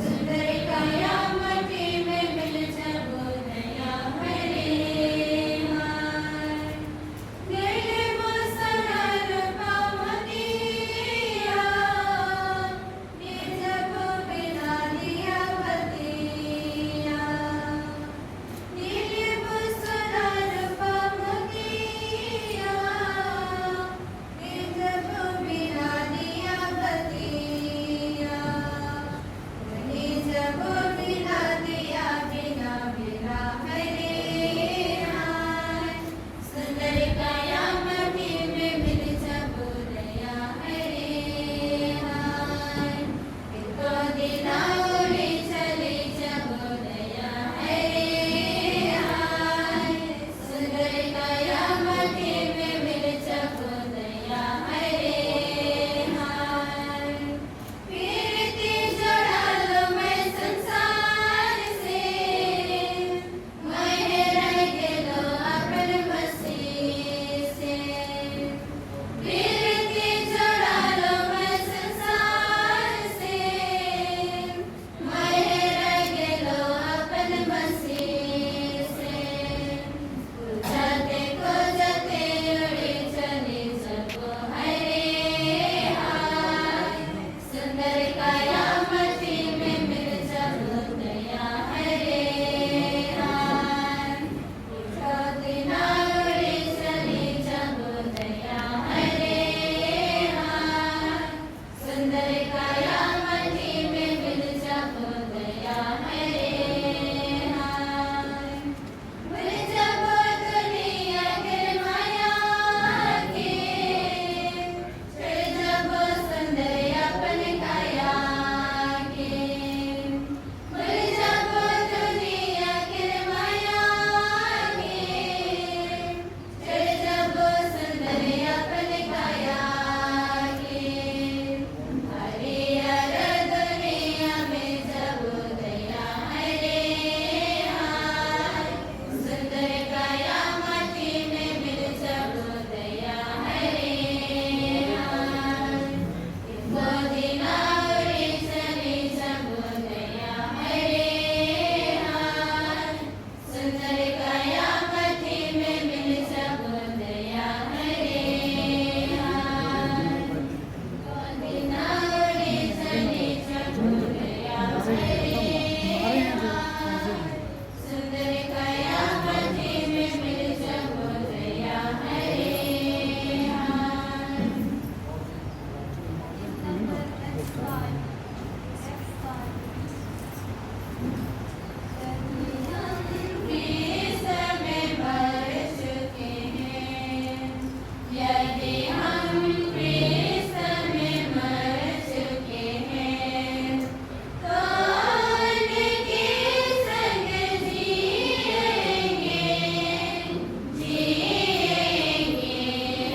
सुंदर कयामती में मिल जबरदया हरे दिल मुसरर पावतिया जब बिना दिया बतिया नील मुसरर पावतिया जब बिना दिया बतिया जब बिना दिया बिना बिना हरे सुंदर कयामती में मिल जबरदया हरे गोदिनारे चले जबरदया हरे सुंदर कयामती में मिल जबरदया हरे फिरती जड़ा लो मैं संसार से मैं रह गेलो अपन मसीह से फिरती जड़ा लो मैं संसार से मैं रह गेलो अपन मसीह से को जाते उड़े चले जब हरे सुंदर कयामती में मिल जबरदया हरे गोदिनारे चले जबरदया हरे सुंदर कयामती में मिल जबरदया हरे मिल जब दुनिया के माया के फिर जब सुंदर अपन काया के मिल जब दुनिया के माया के फिर जब सुंदर अपन काया के हरियर दुनिया में जब दया हरे सुंदर कयामती में मिल जबरदया हरे गोदिनारे चले जबरदया हरे सुंदर कयामती में मिल जबरदया हरे गोदिनारे चले जबरदया हरे सुंदर कयामती में मिल जबरदया हरे यदि हम क्रिस्त में मर चुके हैं तो उनके संग जिएंगे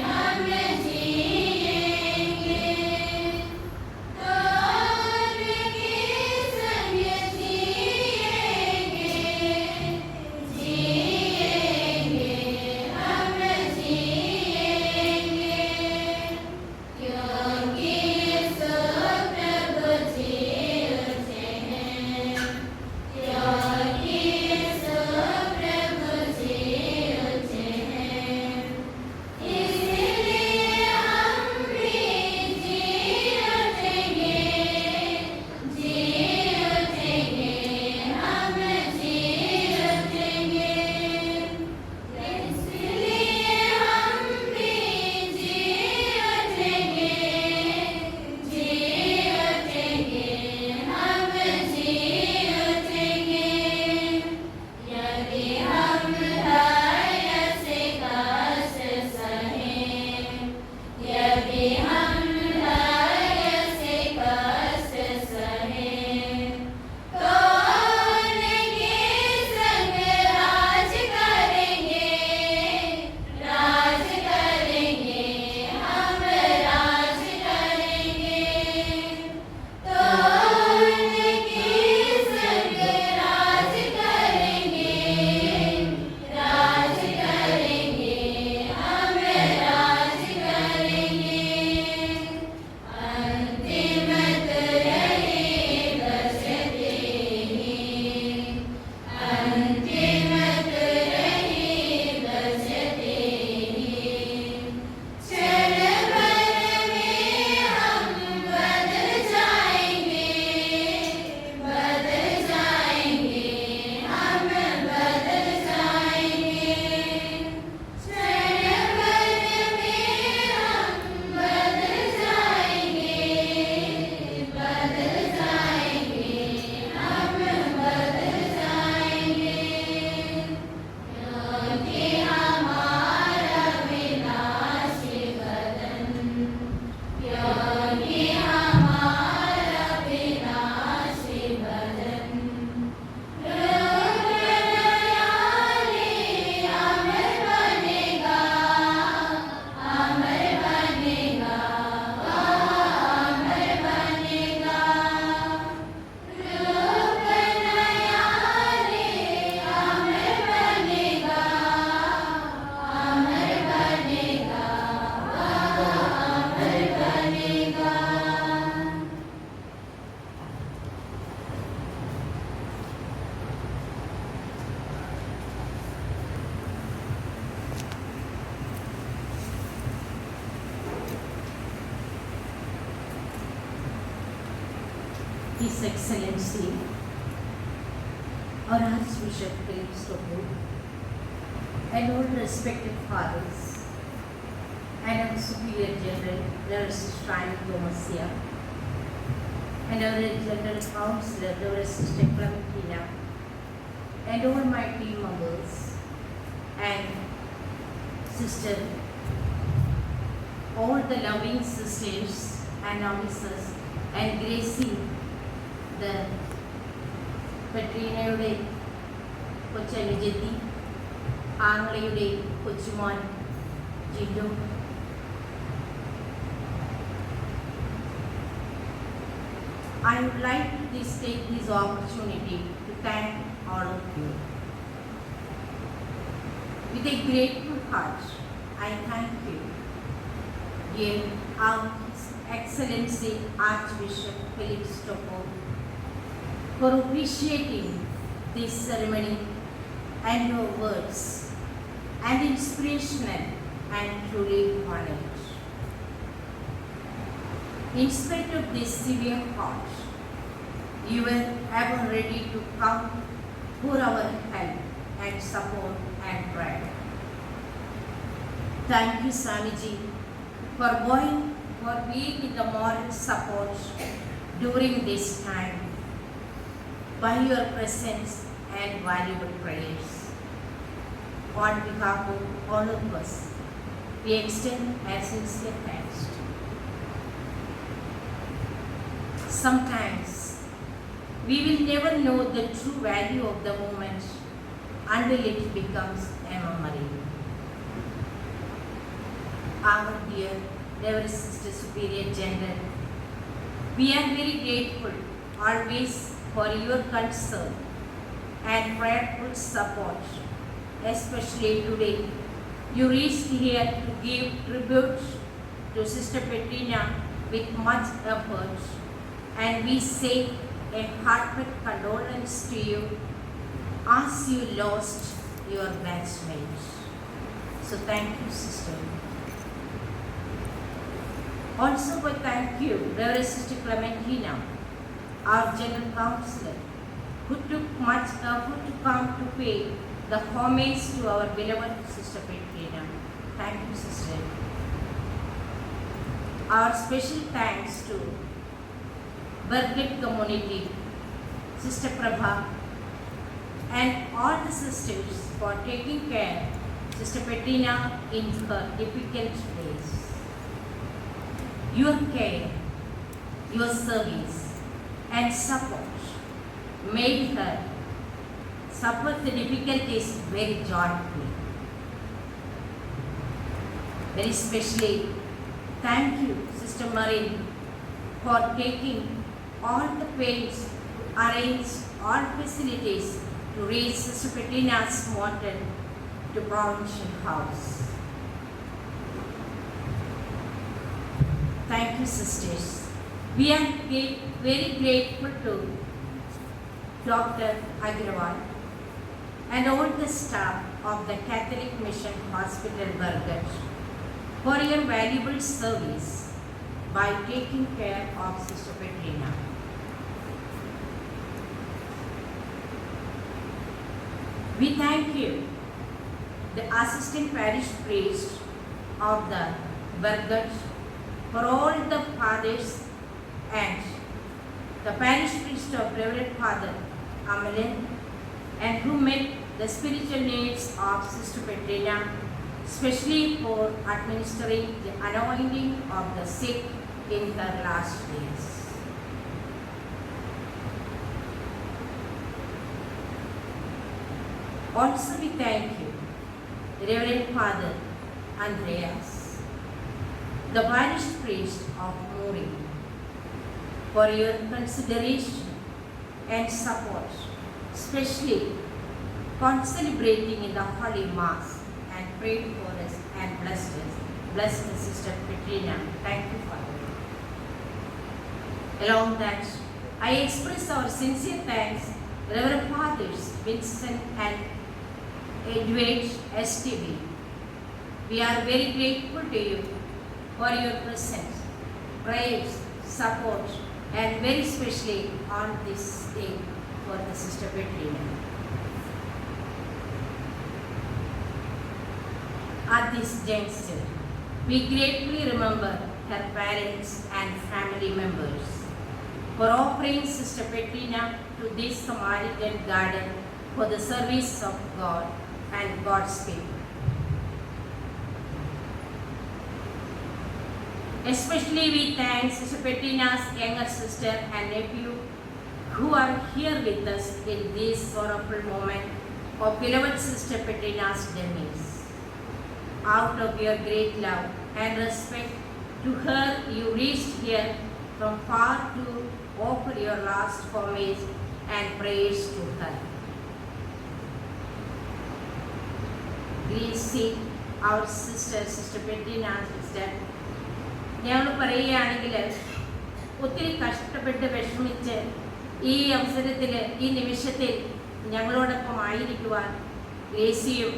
हम जिएंगे तो His Excellency, our Archbishop Philip Stokoe, and all respected fathers, and our Superior General, Reverend Sister Annie Thomasia, and our General Councillor, Reverend Sister Clementina, and all my team members, and Sister, all the loving sisters and officers, and gracing the പെട്രീനയുടെ കൊച്ചനുജത്തി ആങ്ങളയുടെ Kochumon ജിൻഡു, I would like to take this opportunity to thank all of you. With a grateful heart, I thank you, dear our Excellency Archbishop Philip Stokoe, for appreciating this ceremony and your words, and inspirational and truly honored. In spite of this severe heart, you were ever ready to come for our help and support and prayer. Thank you, Swamiji, for being in the moral support during this time by your presence and valuable prayers. On behalf of all of us, we extend our sincere thanks. Sometimes we will never know the true value of the moment until it becomes a memory. Our dear Reverend Sister Superior General, we are very grateful always for your concern and prayerful support. Especially today, you reached here to give tribute to Sister Petrina with much effort, and we say a heartfelt condolence to you as you lost your batchmate. So thank you, Sister. Also, we thank you, Reverend Sister Clementina, our General Councillor, who took much effort to come to pay the homage to our beloved Sister Petrina. Thank you, Sister. Our special thanks to Burgate community, Sister Prabha, and all the sisters for taking care of Sister Petrina in her difficult days. Your care, your service, and support made her suffer the difficulties very joyfully. Very specially, thank you, Sister Maureen, for taking all the pains to arrange all facilities to reach Sister Petrina's mortal to Provincial House. Thank you, sisters. We are very grateful to Dr. Agrawal and all the staff of the Catholic Mission Hospital, Burgate, for your valuable service by taking care of Sister Petrina. We thank you, the Assistant Parish Priest of the Burgate, for all the fathers and the Parish Priest of Reverend Father Amelin, and who met the spiritual needs of Sister Petrina, especially for administering the anointing of the sick in her last days. Also, we thank you, Reverend Father Andreas, the parish priest of Muri, for your consideration and support, especially celebrating in the Holy Mass and prayed for us and blessed us. Bless the Sister Petrina. Thank you, Father. Along that, I express our sincere thanks, Reverend Fathers Vincent and Edward STV. We are very grateful to you for your presence, prayers, support, and very especially on this day for the Sister Petrina. At this juncture, we gratefully remember her parents and family members for offering Sister Petrina to this Samaritan garden for the service of God and God's people. Especially we thank Sister Petrina's younger sister and nephew who are here with us in this sorrowful moment of beloved Sister Petrina's demise. Out of your great love and respect to her, you reached here from far to offer your last homage and prayers to her. Please see our sister, Sister Petrina's sister. ഞങ്ങൾ പറയുകയാണെങ്കിൽ ഒത്തിരി കഷ്ടപ്പെട്ട് വിഷമിച്ച് ഈ അവസരത്തിൽ ഈ നിമിഷത്തിൽ ഞങ്ങളോടൊപ്പം ആയിരിക്കുവാൻ ഗ്രേസിയും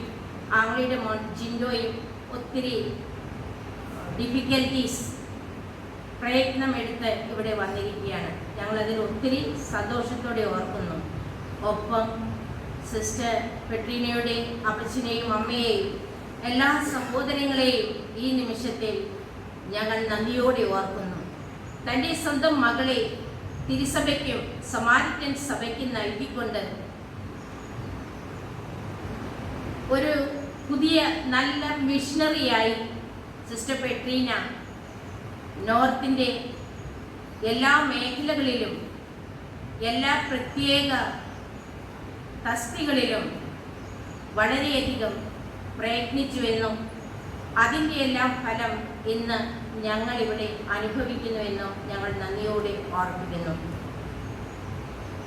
ആംഗ്ലിയുടെ മോൻ ജിൻഡോയും ഒത്തിരി ഡിഫിക്കൽറ്റീസ് പ്രയത്നമെടുത്ത് ഇവിടെ വന്നിരിക്കുകയാണ്. ഞങ്ങളതിൽ ഒത്തിരി സന്തോഷത്തോടെ ഓർക്കുന്നു. ഒപ്പം സിസ്റ്റർ പെട്രീനയുടെ അപ്പച്ചനെയും അമ്മയെയും എല്ലാ സഹോദരങ്ങളെയും ഈ നിമിഷത്തിൽ ഞങ്ങൾ നന്ദിയോടെ ഓർക്കുന്നു. തൻ്റെ സ്വന്തം മകളെ തിരുസഭയ്ക്കും സമാരിറ്റൻ സഭയ്ക്കും നൽകിക്കൊണ്ട് ഒരു പുതിയ നല്ല മിഷണറിയായി സിസ്റ്റർ പെട്രീന നോർത്തിൻ്റെ എല്ലാ മേഖലകളിലും എല്ലാ പ്രത്യേക തസ്തികളിലും വളരെയധികം പ്രയത്നിച്ചുവെന്നും അതിൻ്റെ എല്ലാം ഫലം ഇന്ന് ഞങ്ങളിവിടെ അനുഭവിക്കുന്നുവെന്നും ഞങ്ങൾ നന്ദിയോടെ ഓർമ്മിക്കുന്നു.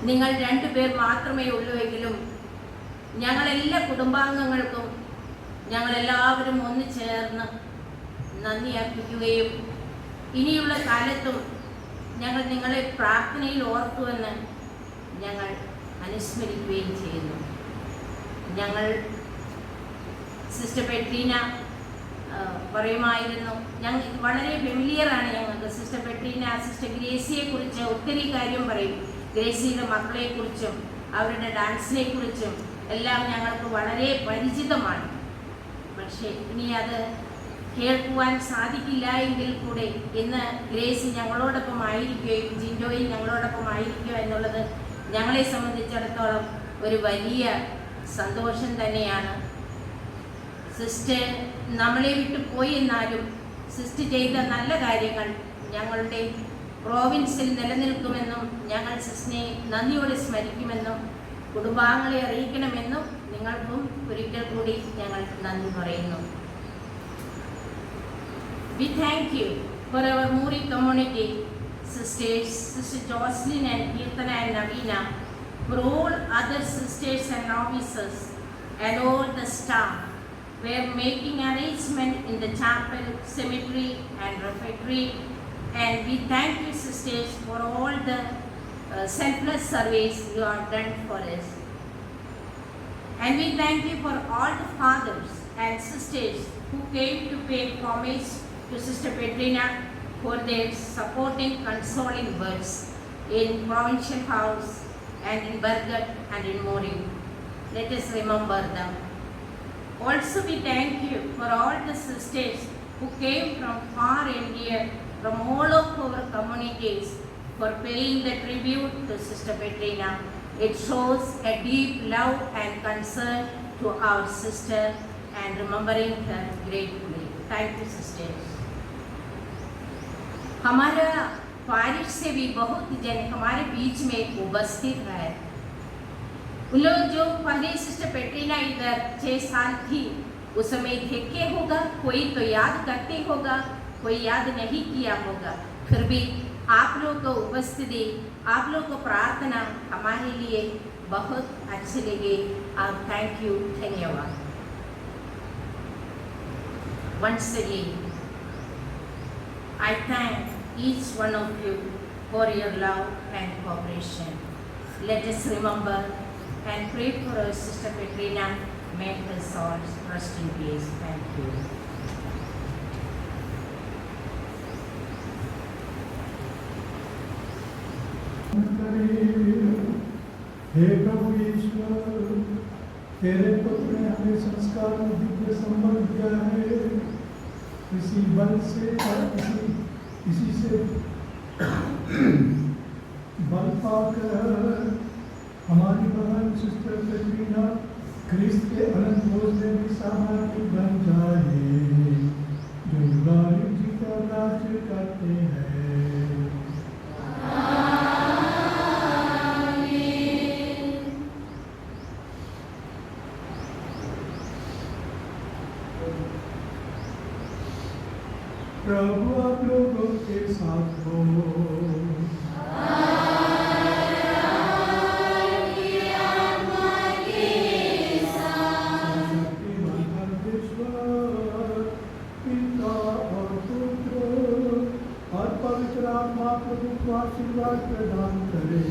നിങ്ങൾ രണ്ടുപേർ മാത്രമേ ഉള്ളുവെങ്കിലും ഞങ്ങളെല്ലാ കുടുംബാംഗങ്ങൾക്കും ഞങ്ങളെല്ലാവരും ഒന്ന് ചേർന്ന് നന്ദി അർപ്പിക്കുകയും ഇനിയുള്ള കാലത്തും ഞങ്ങൾ നിങ്ങളെ പ്രാർത്ഥനയിൽ ഓർക്കുമെന്ന് ഞങ്ങൾ അനുസ്മരിക്കുകയും ചെയ്യുന്നു. ഞങ്ങൾ സിസ്റ്റർ പെട്രീന പറയുമായിരുന്നു, ഞങ്ങൾ വളരെ ഫെമിലിയറാണ് ഞങ്ങൾക്ക്. സിസ്റ്റർ പെട്രീന സിസ്റ്റർ ഗ്രേസിയെക്കുറിച്ച് ഒത്തിരി കാര്യം പറയും. ഗ്രേസിയുടെ മക്കളെക്കുറിച്ചും അവരുടെ ഡാൻസിനെ കുറിച്ചും എല്ലാം ഞങ്ങൾക്ക് വളരെ പരിചിതമാണ്. പക്ഷേ ഇനി അത് കേൾക്കുവാൻ സാധിക്കില്ല എങ്കിൽ കൂടെ ഇന്ന് ഗ്രേസി ഞങ്ങളോടൊപ്പം ആയിരിക്കുകയും ജിൻഡോയും ഞങ്ങളോടൊപ്പം ആയിരിക്കുക എന്നുള്ളത് ഞങ്ങളെ സംബന്ധിച്ചിടത്തോളം ഒരു വലിയ സന്തോഷം തന്നെയാണ്. സിസ്റ്റർ നമ്മളെ വിട്ടു പോയി എന്നാലും സിസ്റ്റർ ചെയ്ത നല്ല കാര്യങ്ങൾ ഞങ്ങളുടെ പ്രോവിൻസിൽ നിലനിൽക്കുമെന്നും ഞങ്ങൾ സിസ്റ്ററിനെ നന്ദിയോടെ സ്മരിക്കുമെന്നും കുടുംബാംഗങ്ങളെ അറിയിക്കണമെന്നും നിങ്ങൾക്കും ഒരിക്കൽ കൂടി ഞങ്ങൾ നന്ദി പറയുന്നു. We thank you for our Muri community, sisters, Sister Jocelyn and Kirtana and Navina, for all other sisters and novices and all the staff. We are making arrangement in the chapel, cemetery and refectory, and we thank you, sisters, for all the selfless service you have done for us. And we thank you for all the fathers and sisters who came to pay homage to Sister Petrina for their supporting, consoling words in Provincial House and in Bergat and in Mori. Let us remember them. Also we thank you for all the sisters who came from far and near, from all of our communities, for paying the tribute to Sister Petrina. It shows a deep love and concern to our sister and remembering her gratefully. Thank you, sisters. हमारा पारिश से भी बहुत जन हमारे बीच में उपस्थित है. उन लोग जो पहले सिस्टर पेट्रीना इधर 6 साल थी उस समय देखे होगा, कोई तो याद करते होगा, कोई याद नहीं किया होगा. फिर भी आप लोग को उपस्थिति, आप लोग को प्रार्थना हमारे लिए बहुत अच्छे लगे. और थैंक यू, धन्यवाद. Once again, I thank each one of you for your love and cooperation. Let us remember and pray for our Sister Petrina. May her soul rest in peace. Thank you. हे प्रभु ईश्वर, तेरे पुत्र ने हमें संस्कार में दिव्य संबंध दिया है। इसी बल से और इसी से बल पाकर हमारी बहन सिस्टर कैटरीना क्रिस्त के अनंत भोज में भी सामान्य बन जाए, जो युगायुग जी का राज्य करते हैं। प्रभु आप लोगों के साथ हो। पिता और पुत्र और पवित्र आत्मा प्रभु को आशीर्वाद प्रदान करे।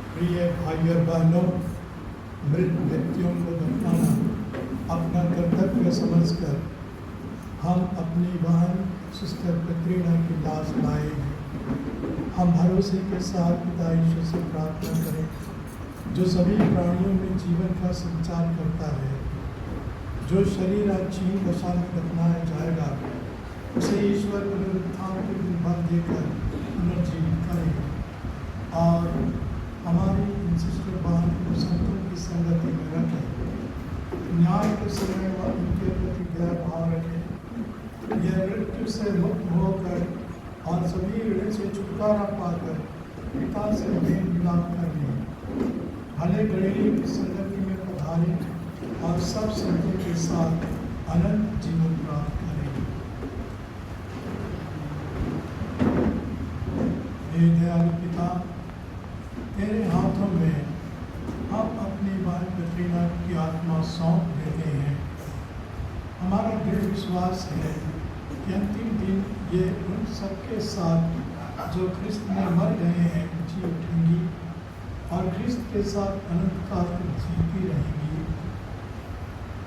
प्रिय भाई और बहनों, मृत व्यक्तियों को दफनाना अपना कर्तव्य समझकर हम अपनी बहन सिस्टर कैटरीना की लाश लाए हैं। हम भरोसे के साथ पिता ईश्वर से प्रार्थना करें, जो सभी प्राणियों में जीवन का संचार करता है। जो शरीर आज क्षीण दशा में दफनाया जाएगा, उसे ईश्वर पुनरुत्थान के दिन भर देकर पुनर्जीवित करें और हमारी इन सिस्टर बहन को संतों की संगति में रखें। न्याय के समय वह उनके प्रति गहरा भाव रखें। यह मृत्यु से मुक्त होकर और सभी ऋण से छुटकारा पाकर पिता से मेल मिलाप करने भले घड़ेली की संगति में पधारें और सब संतों के साथ अनंत जीवन प्राप्त करें। हे दयालु पिता, तेरे हाथों में हम अपनी बहन कैटरीना की आत्मा सौंप देते हैं। हमारा दृढ़ विश्वास है कि अंतिम दिन ये उन सबके साथ जो ख्रिस्त में मर गए हैं जी उठेंगी और ख्रिस्त के साथ अनंत काल तक जीती रहेंगी।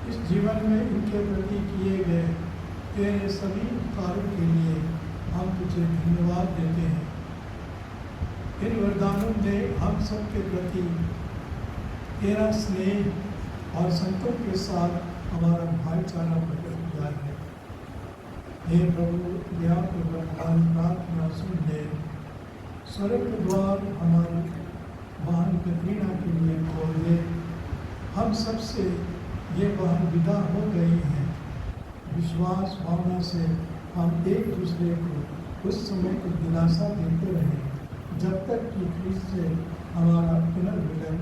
इस जीवन में इनके प्रति किए गए तेरे सभी उपकारों के लिए हम तुझे धन्यवाद देते हैं। इन वरदानों ने हम सब के प्रति तेरा स्नेह और संतों के साथ हमारा भाईचारा प्रकट किया है। हे प्रभु, दयापूर्वक हमारी प्रार्थना सुन ले। स्वर्ग के द्वार हमारी बहन कैटरीना के लिए खोल दे। हम सब से ये बहन विदा हो गई हैं। विश्वास भावना से हम एक दूसरे को उस समय को दिलासा देते रहें जब तक कि ख्रिस्त से हमारा पुनर्मिलन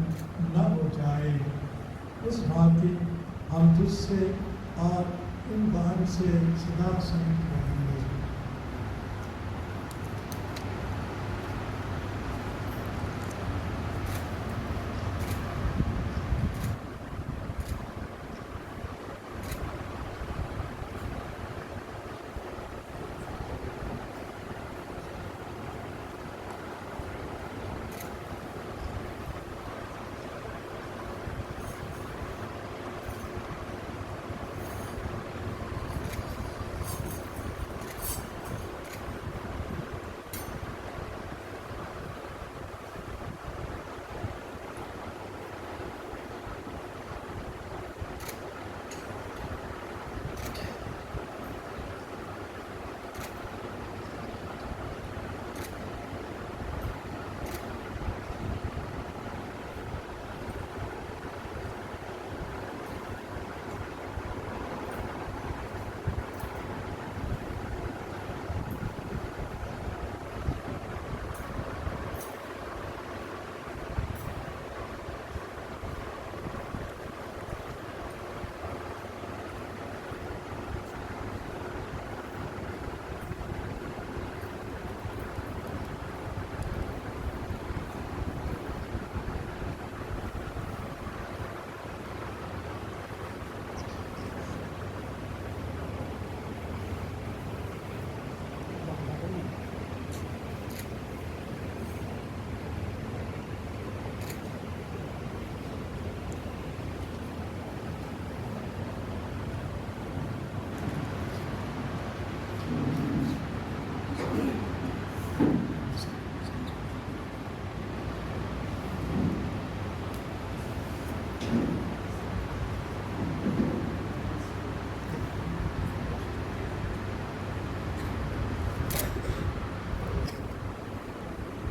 न हो जाए। इस भांति हम तुझसे और इन बहन से सदा समित रहेंगे।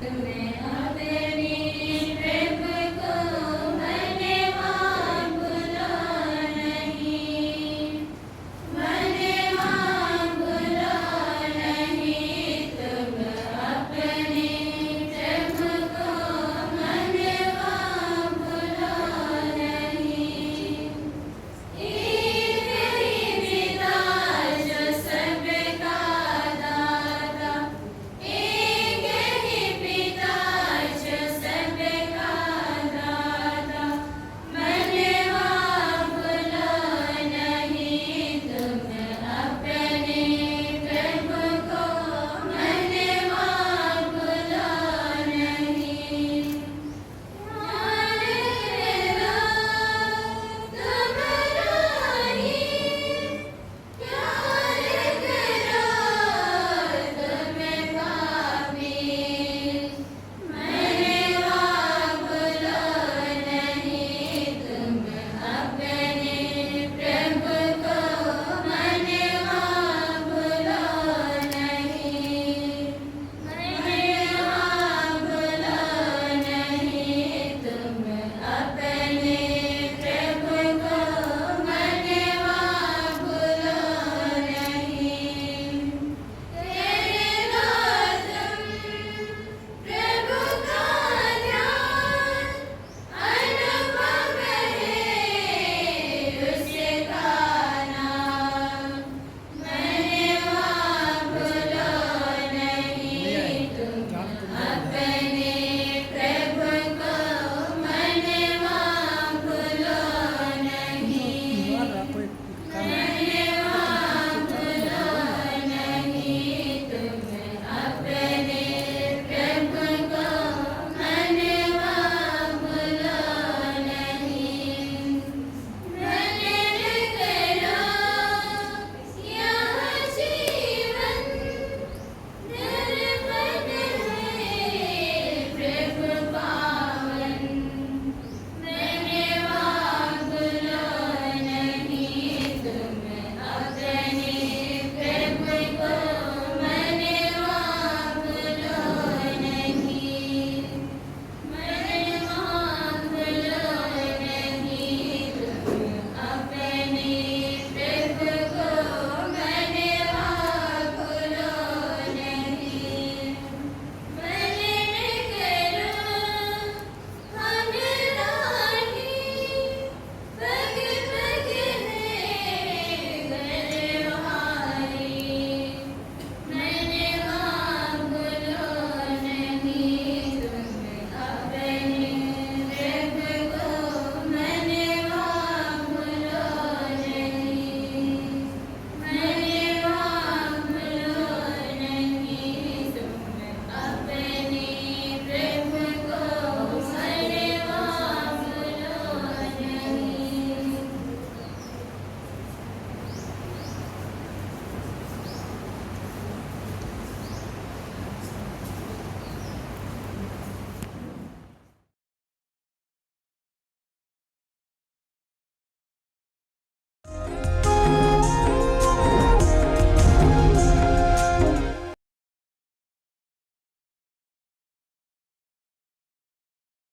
ने